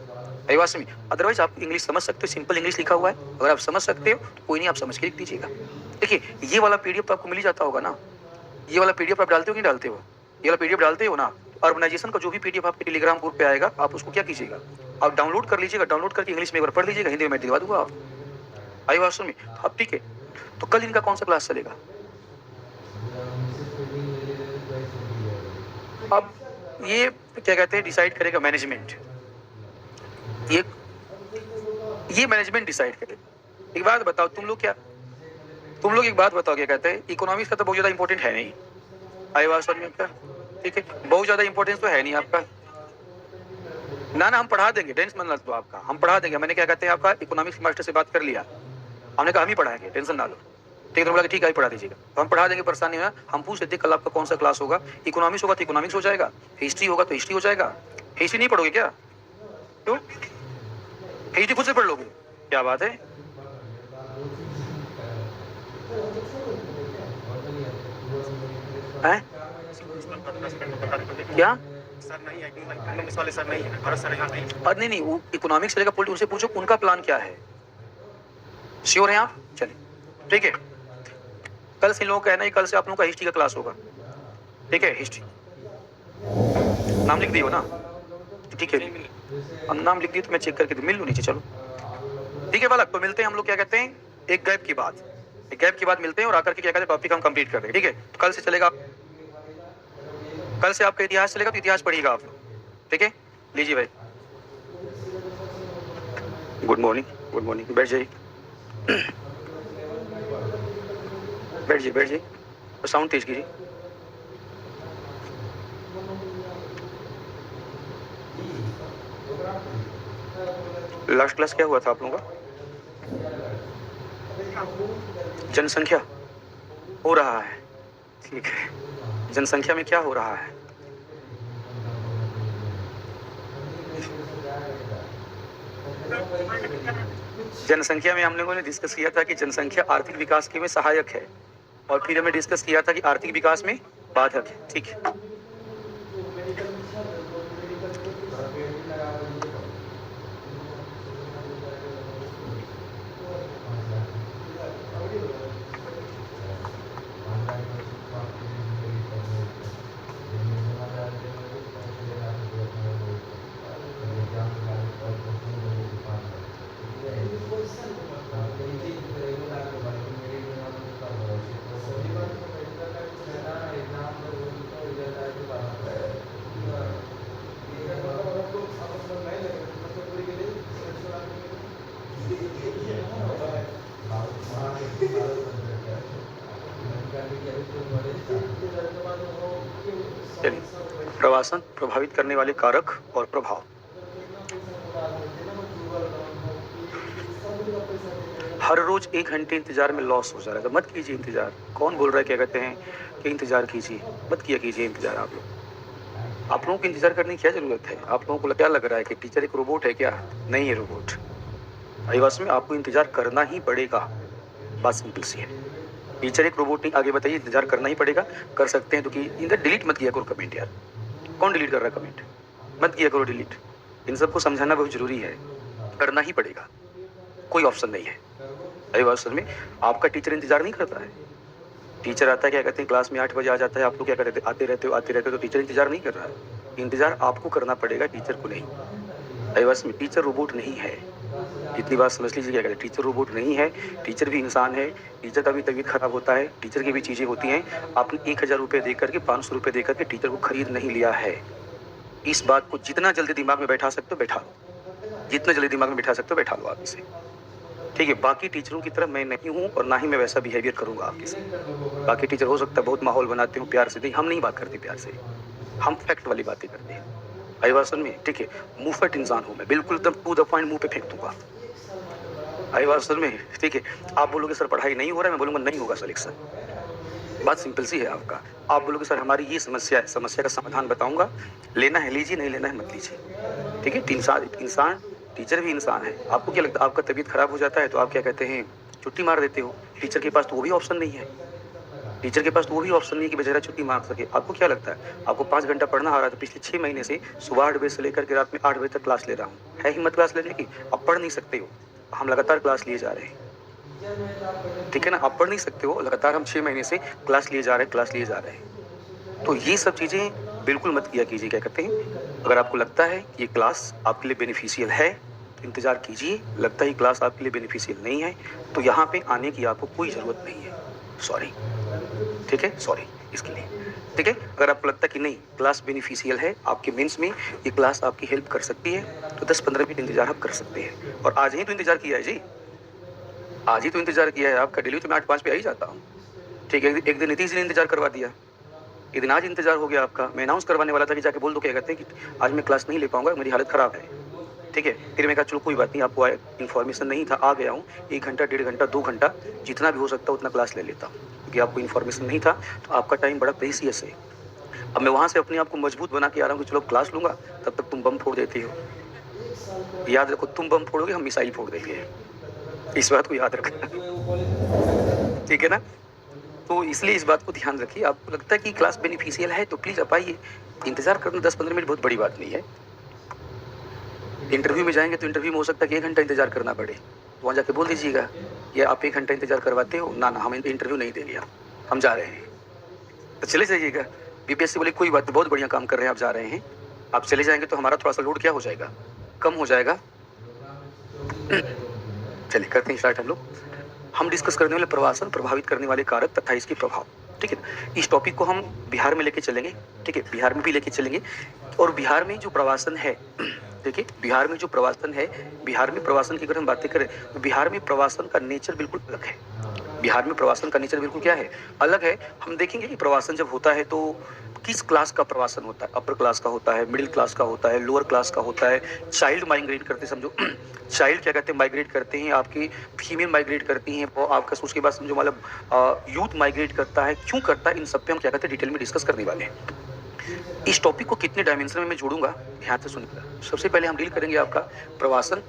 आई बात समझ। अदरवाइज आप इंग्लिश समझ सकते हो, सिंपल इंग्लिश लिखा हुआ है, अगर आप समझ सकते हो तो कोई नहीं, आप समझ के लिख दीजिएगा। देखिए ये वाला पीडीएफ तो आपको मिल ही जाता होगा ना, ये वाला पीडीएफ आप डालते हो कि नहीं डालते हो, ये वाला पीडीएफ डालते हो ना। अर्बनाइजेशन का जो भी पीडीएफ आपके टेलीग्राम ग्रुप पे आएगा, आप उसको क्या कीजिएगा, आप डाउनलोड कर लीजिएगा, डाउनलोड करके इंग्लिश में एक बार पढ़ लीजिएगा, हिंदी में मैं दिलवा दूंगा आप। आई बात समझ। अब ठीक है, तो कल इनका कौन सा क्लास चलेगा? अब ये क्या कहते हैं, डिसाइड करेगा मैनेजमेंट, ये मैनेजमेंट डिसाइड करेगा। एक बात बताओ, तुम लोग एक बात बताओ, क्या कहते हैं, इकोनॉमिक्स का तो बहुत ज्यादा इंपॉर्टेंट है नहीं। आई बात समझ में आपका? ठीक है, बहुत ज्यादा इंपॉर्टेंस तो है नहीं आपका। ना हम पढ़ा देंगे, टेंशन मत लो आपका, हम पढ़ा देंगे। मैंने क्या कहते हैं आपका इकोनॉमिक्स मास्टर से बात कर लिया, हमने कहा हम ही पढ़ाएंगे, टेंशन ना लो। ठीक है, तो बोला ठीक है, पढ़ा दीजिएगा, तो हम पढ़ा देंगे, परेशानी है। हम पूछ लेते कल आपका कौन सा क्लास होगा, इकोनॉमिक्स होगा तो इकोनॉमिक्स हो जाएगा, हिस्ट्री होगा तो हिस्ट्री हो जाएगा। हिस्ट्री नहीं पढ़ोगे क्या? क्यों? हिस्ट्री खुद से पढ़ लोगे? क्या बात है। हैं? क्या सर नहीं है, इकोनॉमिक्स वाले सर नहीं है, भरत सर यहाँ नहीं है। और नहीं वो इकोनॉमिक्स चलेगा, पॉलिटिक्स, उनसे पूछो उनका प्लान क्या है। श्योर हैं आप? चलिए ठीक है, कल से इन लोगों का कहना है, कल से आप लोगों का हिस्ट्री का क्लास होगा। ठीक है, हिस्ट्री नाम लिख दियो ना? ठीक है, अब नाम लिख दिए तो मैं चेक करके मिल लूँ नीचे। चलो ठीक है बालक, तो मिलते हैं हम लोग क्या कहते हैं एक गैप के बाद, मिलते हैं और आकर के क्या कहते हैं टॉपिक हम कंप्लीट कर देंगे। ठीक है, तो कल से चलेगा, कल से आपका इतिहास चलेगा, तो इतिहास पढ़िएगा आप लोग। ठीक है, लीजिए भाई, गुड मॉर्निंग, बैठ जाइए, बैठ जाइए, तो साउंड तेज कीजिए। लास्ट क्लास क्या हुआ था आप लोगों का? जनसंख्या हो रहा है, ठीक है, जनसंख्या में क्या हो रहा है? जनसंख्या में हम लोगों ने डिस्कस किया था कि जनसंख्या आर्थिक विकास के में सहायक है, और फिर हमने डिस्कस किया था कि आर्थिक विकास में बाधक है। ठीक है, चलिए, प्रवासन प्रभावित करने वाले कारक और प्रभाव। हर रोज 1 घंटे इंतजार में लॉस हो जा रहा है, तो मत कीजिए इंतजार। कौन बोल रहा है क्या कहते हैं कि इंतजार कीजिए, मत किया कीजिए इंतजार। आप लोगों को इंतजार करने की क्या जरूरत है? आप लोगों को क्या लग रहा है कि टीचर एक रोबोट है क्या? नहीं है रोबोट। आई बात में आपको इंतजार करना ही पड़ेगा, बात सिंपल सी है। टीचर एक रोबोट नहीं, आगे बताइए, इंतजार करना ही पड़ेगा। कर सकते हैं तो कि इधर डिलीट मत किया करो कमेंट यार, कौन डिलीट कर रहा है कमेंट? मत किया करो डिलीट। इन सबको समझाना बहुत जरूरी है, करना ही पड़ेगा, कोई ऑप्शन नहीं है। आई बात समझ में? आपका टीचर इंतजार नहीं करता है। टीचर आता है क्या कहते हैं क्लास में 8 बजे आ जाता है, आप लोग क्या करते आते रहते हो, तो टीचर इंतजार नहीं कर रहा है। इंतजार आपको करना पड़ेगा, टीचर को नहीं। आई बात समझ? टीचर रोबोट नहीं है, इतनी बात समझ लीजिए। क्या कहते हैं, टीचर रोबोट नहीं है, टीचर भी इंसान है। टीचर का भी तबीयत खराब होता है, टीचर की भी चीज़ें होती हैं। आपने 1000 रुपये दे करके, 500 रुपये दे करके टीचर को खरीद नहीं लिया है। इस बात को जितना जल्दी दिमाग में बैठा सकते हो बैठा लो, जितना जल्दी दिमाग में बैठा सकते हो बैठा लो आप इसे। ठीक है, बाकी टीचरों की तरह मैं नहीं हूँ और ना ही मैं वैसा बिहेवियर करूँगा आपके साथ। बाकी टीचर हो सकता है बहुत माहौल बनाते हो प्यार से, नहीं, हम नहीं बात करते प्यार से, हम फैक्ट वाली बातें करते हैं। अभिभाषण में ठीक है, मुंहफट इंसान हूँ मैं, बिल्कुल एकदम टू द पॉइंट मुंह पे फेंक दूंगा। अभिभाषण में ठीक है, आप बोलोगे सर पढ़ाई नहीं हो रहा है, मैं बोलूँगा नहीं होगा सिलेक्शन। बात सिंपल सी है आपका। आप बोलोगे सर हमारी ये समस्या है, समस्या का समाधान बताऊंगा, लेना है लीजिए, नहीं लेना है मत लीजिए। ठीक है, इंसान टीचर भी इंसान है। आपको क्या लगता है आपका तबीयत खराब हो जाता है तो आप क्या कहते हैं छुट्टी मार देते हो? टीचर के पास तो वो भी ऑप्शन नहीं है। टीचर के पास तो वही ऑप्शन नहीं है कि बेचारा छुट्टी मांग सके। आपको क्या लगता है, आपको 5 घंटा पढ़ना आ रहा है तो पिछले 6 महीने से सुबह 8 बजे से लेकर के रात में 8 बजे तक क्लास ले रहा हूँ। है हिम्मत क्लास लेने की? आप पढ़ नहीं सकते हो, हम लगातार क्लास लिए जा रहे हैं, ठीक है ना? आप पढ़ नहीं सकते हो, लगातार हम 6 महीने से क्लास लिए जा रहे हैं। तो ये सब चीज़ें बिल्कुल मत किया कीजिए। क्या कहते हैं, अगर आपको लगता है कि ये क्लास आपके लिए बेनिफिशियल है तो इंतज़ार कीजिए। लगता है ये क्लास आपके लिए बेनिफिशियल नहीं है तो यहाँ पे आने की आपको कोई ज़रूरत नहीं है। सॉरी, ठीक है, सॉरी इसके लिए, ठीक है। अगर आपको लगता है कि नहीं क्लास बेनिफिशियल है, आपके मेंस में ये क्लास आपकी हेल्प कर सकती है, तो 10-15 मिनट इंतजार आप कर सकते हैं। और आज ही तो इंतजार किया है जी, आज ही तो इंतजार किया है आपका। डेली तो मैं 8-5 पे आ ही जाता हूँ, ठीक है। एक दिन नीतीश जी ने इंतजार करवा दिया, एक दिन आज इंतजार हो गया आपका। मैं अनाउंस करवाने वाला था कि जाके बोल दो, क्या कहते हैं कि आज मैं क्लास नहीं ले पाऊंगा, मेरी हालत ख़राब है, ठीक है। फिर मैं कहा चलो कोई बात नहीं, आपको इन्फॉर्मेशन नहीं था, आ गया हूँ, 1 घंटा 1.5 घंटा 2 घंटा जितना भी हो सकता है उतना क्लास ले लेता हूँ, क्योंकि आपको इन्फॉर्मेशन नहीं था तो आपका टाइम बड़ा प्रेशियस है। अब मैं वहाँ से अपने आप को मजबूत बना के आ रहा हूँ कि चलो क्लास लूँगा, तब तक तुम बम फोड़ देती हो। याद रखो, तुम बम फोड़ोगे, हम मिसाइल फोड़ देंगे, इस बात को याद रखना, ठीक है ना। तो इसलिए इस बात को ध्यान रखिए। आपको लगता है कि क्लास बेनिफिशियल है तो प्लीज़ आप आइए। इंतज़ार करना 10-15 मिनट बहुत बड़ी बात नहीं है। इंटरव्यू में जाएंगे तो इंटरव्यू में हो सकता है कि 1 घंटा इंतजार करना पड़े, तो वहाँ जाके बोल दीजिएगा ये आप 1 घंटा इंतजार करवाते हो ना, हम इंटरव्यू नहीं देंगे, हम जा रहे हैं, तो चले जाइएगा। बीपीएससी बोले कोई बात नहीं, बहुत बढ़िया काम कर रहे हैं, आप जा रहे हैं, आप चले जाएंगे तो हमारा थोड़ा सा लोड क्या हो जाएगा, कम हो जाएगा। चलिए करते हैं स्टार्ट। हम डिस्कस करने वाले प्रवासन प्रभावित करने वाले कारक तथा इसके प्रभाव, ठीक है। इस टॉपिक को हम बिहार में लेके चलेंगे, ठीक है, बिहार में भी लेके चलेंगे। और बिहार में जो प्रवासन है, देखिए बिहार में जो प्रवासन है, बिहार में प्रवासन की अगर हम बातें करें तो बिहार में प्रवासन का नेचर बिल्कुल अलग है। बिहार में प्रवासन का नेचर बिल्कुल क्या है, अलग है। हम देखेंगे कि प्रवासन जब होता है तो किस क्लास का प्रवासन होता है, अपर क्लास का होता है, मिडिल क्लास का होता है, लोअर क्लास का होता है। चाइल्ड माइग्रेट करते, समझो चाइल्ड क्या कहते हैं, माइग्रेट करते हैं, आपकी फीमेल माइग्रेट करती हैं, वो आपका उसके बाद समझो मतलब यूथ माइग्रेट करता है, क्यों करता है, इन सब पे हम क्या कहते हैं डिटेल में डिस्कस करने वाले हैं। इस टॉपिक को कितने डायमेंशन में मैं जोड़ूंगा, ध्यान से सुनिएगा। सबसे पहले हम डील करेंगे आपका प्रवासन,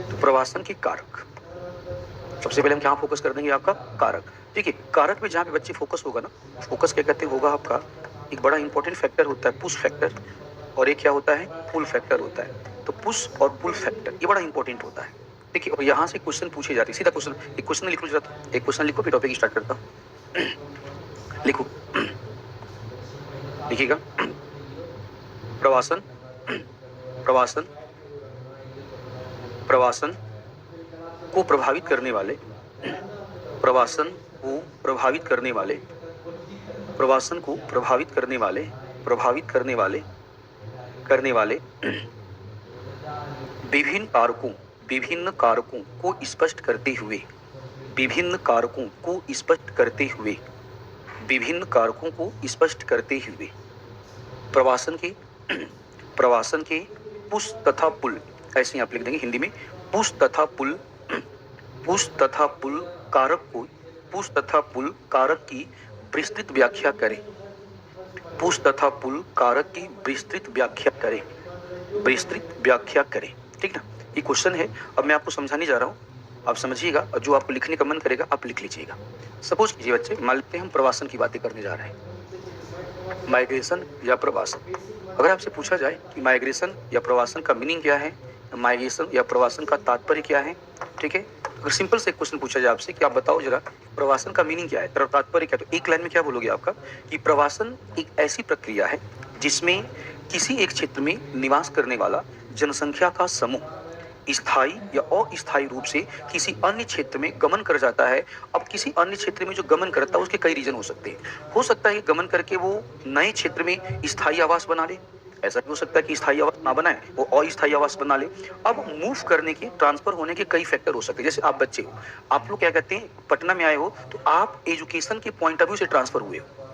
तो प्रवासन के कारक। सबसे पहले हम क्या फोकस कर देंगे, आपका कारक, ठीक है। कारक में जहाँ पे बच्चे फोकस होगा ना, फोकस क्या कहते हैं होगा आपका, एक बड़ा इंपॉर्टेंट फैक्टर होता है पुश फैक्टर, और एक क्या होता है पुल फैक्टर होता है। तो पुश और पुल फैक्टर ये बड़ा इंपॉर्टेंट होता है, ठीक है। और यहाँ से क्वेश्चन पूछे जाते हैं, सीधा क्वेश्चन, एक क्वेश्चन लिख लो जरा, एक क्वेश्चन लिखो, फिर टॉपिक स्टार्ट करता हूँ। लिखो, लिखिएगा। प्रवासन, प्रवासन, प्रवासन को प्रभावित करने वाले, प्रवासन को प्रभावित करने वाले, प्रवासन को प्रभावित करने वाले, प्रभावित करने वाले, करने वाले विभिन्न कारकों, विभिन्न कारकों को स्पष्ट करते हुए, विभिन्न कारकों को स्पष्ट करते हुए, विभिन्न कारकों को स्पष्ट करते हुए प्रवासन के, प्रवासन के पुश तथा पुल, ऐसे ही आप लिख देंगे हिंदी में, पुश तथा पुल, पुश तथा पुल कारक को, पुश तथा पुल कारक की विस्तृत व्याख्या करें, पुश तथा पुल कारक की विस्तृत व्याख्या करें, विस्तृत व्याख्या करें, ठीक ना। ये क्वेश्चन है, अब मैं आपको समझाने जा रहा हूँ, आप समझिएगा, और जो आपको लिखने का मन करेगा आप लिख लीजिएगा। सपोज कीजिए बच्चे, मान लेते हैं हम प्रवासन की बातें करने जा रहे हैं, माइग्रेशन या प्रवासन। अगर आपसे पूछा जाए कि माइग्रेशन या प्रवासन का मीनिंग क्या है, माइग्रेशन या प्रवासन का तात्पर्य क्या है, ठीक है। अगर सिंपल से क्वेश्चन पूछा जाए आपसे कि आप बताओ जरा प्रवासन का मीनिंग क्या है, तात्पर्य क्या, तो एक लाइन में क्या बोलोगे आपका कि प्रवासन एक ऐसी प्रक्रिया है जिसमें किसी एक क्षेत्र में निवास करने वाला जनसंख्या का समूह स्थायी या अस्थायी रूप से किसी अन्य क्षेत्र में गमन कर जाता है। अब किसी अन्य क्षेत्र में जो गमन करता है उसके कई रीजन हो सकते हैं। हो सकता है कि गमन करके वो नए क्षेत्र में स्थायी आवास बना ले, ऐसा भी हो सकता है कि स्थायी आवास ना बनाए, वो अस्थायी आवास बना ले। अब मूव करने के, ट्रांसफर होने के कई फैक्टर हो सकते हैं। जैसे आप बच्चे हो, आप लोग क्या कहते हैं पटना में आए हो, तो आप एजुकेशन के पॉइंट ऑफ व्यू से ट्रांसफर हुए हो।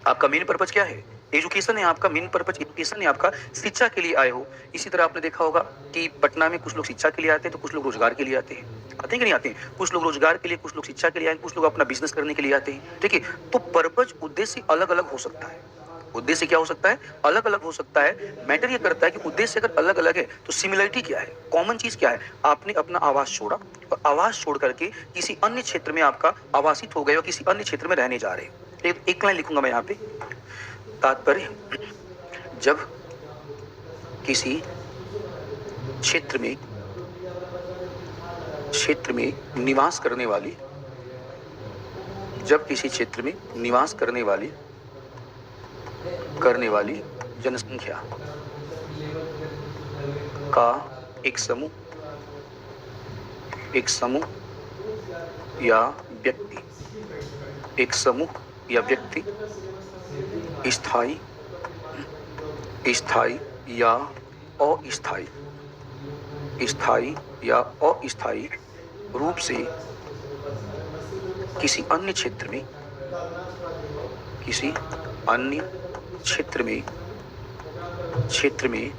आपका मेन पर्पज क्या है, एजुकेशन है, आपका मेन पर्पज एजुकेशन है, आपका शिक्षा के लिए आए हो। इसी तरह आपने देखा होगा कि पटना में कुछ लोग शिक्षा के लिए आते हैं तो कुछ लोग रोजगार के लिए आते हैं, आते हैं कि नहीं आते हैं, कुछ लोग रोजगार के लिए, कुछ लोग शिक्षा के लिए आए, कुछ लोग अपना बिजनेस करने के लिए आते हैं, ठीक है। तो पर्पज, उद्देश्य अलग अलग हो सकता है। उद्देश्य क्या हो सकता है, अलग अलग हो सकता है। मैटर ये करता है कि उद्देश्य अगर अलग अलग है तो सिमिलरिटी क्या है, कॉमन चीज क्या है। आपने अपना आवास छोड़ा और आवास छोड़ करके किसी अन्य क्षेत्र में आपका आवासित हो गए और किसी अन्य क्षेत्र में रहने जा रहे हैं। एक लाइन लिखूंगा मैं यहाँ पे, तात्पर्य जब किसी क्षेत्र में निवास करने वाली, जब किसी क्षेत्र में निवास करने वाली जनसंख्या का एक समूह या व्यक्ति स्थायी या अस्थायी रूप से किसी अन्य क्षेत्र में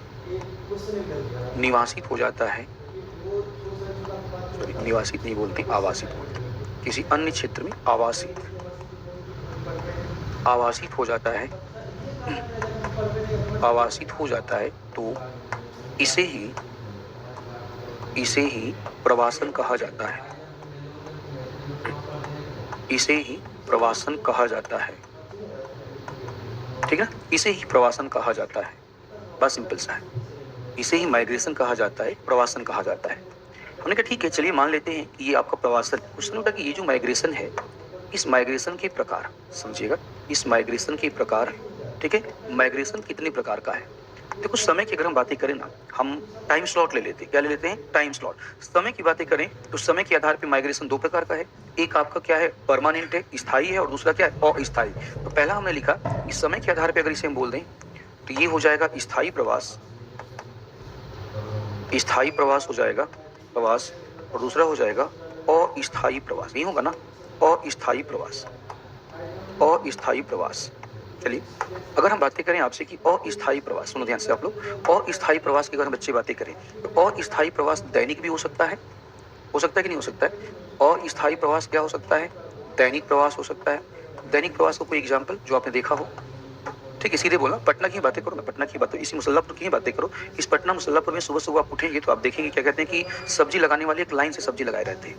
निवासित हो जाता है, सॉरी निवासित नहीं बोलते, आवासित बोलते, किसी अन्य क्षेत्र में आवासित हो जाता है तो इसे ही प्रवासन कहा जाता है। ठीक है, इसे ही प्रवासन कहा जाता है। बस सिंपल सा है, इसे ही माइग्रेशन कहा जाता है, प्रवासन कहा जाता है। हमने कहा ठीक है, चलिए मान लेते हैं कि ये आपका प्रवासन। क्वेश्चन उठा कि ये जो माइग्रेशन है, इस माइग्रेशन के प्रकार समझिएगा, इस माइग्रेशन के प्रकार, ठीक है, माइग्रेशन कितने प्रकार का है। देखो समय की अगर हम बातें करें ना, हम टाइम स्लॉट ले लेते हैं। क्या ले लेते हैं, टाइम स्लॉट। समय की बातें करें तो समय के आधार पे माइग्रेशन दो प्रकार का है। एक आपका क्या है, परमानेंट है, स्थायी है, और दूसरा क्या है, अस्थायी। तो पहला हमने लिखा, इस समय के आधार पे अगर इसे हम बोल दें तो ये हो जाएगा स्थायी प्रवास हो जाएगा प्रवास, और दूसरा हो जाएगा अस्थायी प्रवास। नहीं होगा ना, अस्थायी प्रवास। चलिए अगर हम बातें करें आपसे कि अस्थायी प्रवास, सुनो ध्यान से आप लोग, अस्थायी प्रवास की अगर हम बच्चे बातें करें तो अस्थायी प्रवास दैनिक भी हो सकता है कि नहीं हो सकता है। अस्थायी प्रवास क्या हो सकता है, दैनिक प्रवास हो सकता है। दैनिक प्रवास को कोई एग्जाम्पल जो आपने देखा हो, ठीक है, सीधे बोलना, पटना की बातें करो ना, पटना की बातें, इसी मुसल्लापुर की बातें करो। इस पटना मुसल्लापुर में सुबह सुबह आप उठेंगे तो आप देखेंगे क्या कहते हैं कि सब्जी लगाने वाले एक लाइन से सब्जी लगाए रहते हैं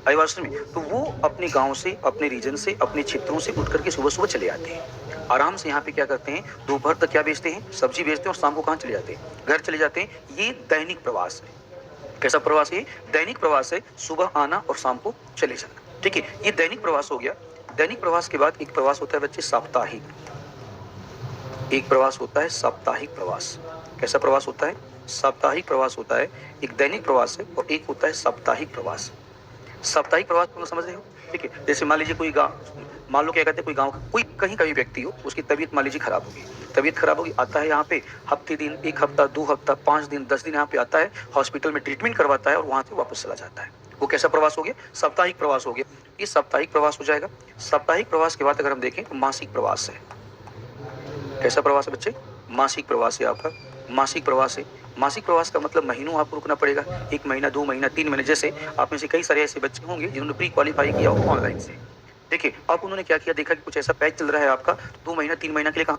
आदिवासी में। तो वो अपने गांव से, अपने रीजन से, अपने क्षेत्रों से उठ करके सुबह सुबह चले आते हैं, आराम से यहाँ पे क्या करते हैं, दोपहर तक क्या बेचते हैं, सब्जी बेचते हैं, और शाम को कहाँ चले जाते हैं, घर चले जाते हैं। ये दैनिक प्रवास है। कैसा प्रवास है, दैनिक प्रवास है, सुबह आना और शाम को चले जाना। ठीक है, ये दैनिक प्रवास हो गया। दैनिक प्रवास के बाद एक प्रवास होता है बच्चे साप्ताहिक। एक प्रवास होता है साप्ताहिक प्रवास। कैसा प्रवास होता है, साप्ताहिक प्रवास होता है। एक दैनिक प्रवास है और एक होता है साप्ताहिक प्रवास। साप्ताहिक प्रवास तुम समझ रहे हो, ठीक है। जैसे मान लीजिए कोई गाँव, मान लो क्या कहते हैं, कोई गाँव का कोई कहीं का भी व्यक्ति हो, उसकी तबीयत मान लीजिए खराब होगी, आता है यहाँ पे हफ्ते दिन, एक हफ्ता, 2 हफ्ता, 5 दिन, 10 दिन यहाँ पे आता है, हॉस्पिटल में ट्रीटमेंट करवाता है और वहाँ से वापस चला जाता है। वो कैसा प्रवास हो गया, साप्ताहिक प्रवास हो गया। ये साप्ताहिक प्रवास हो जाएगा। साप्ताहिक प्रवास के बाद अगर हम देखें तो मासिक प्रवास है। कैसा प्रवास है बच्चे, मासिक प्रवास है आपका, मासिक प्रवास है। मासिक प्रवास का मतलब महीनों आपको रुकना पड़ेगा, 1 महीना, 2 महीना, 3 महीने। जैसे आप में से कई सारे ऐसे बच्चे होंगे जिन्होंने प्री क्वालिफाई किया हो ऑनलाइन से। देखिए अब उन्होंने क्या किया, देखा कि कुछ ऐसा पैच चल रहा है आपका 2 महीना 3 महीना के लिए, कहाँ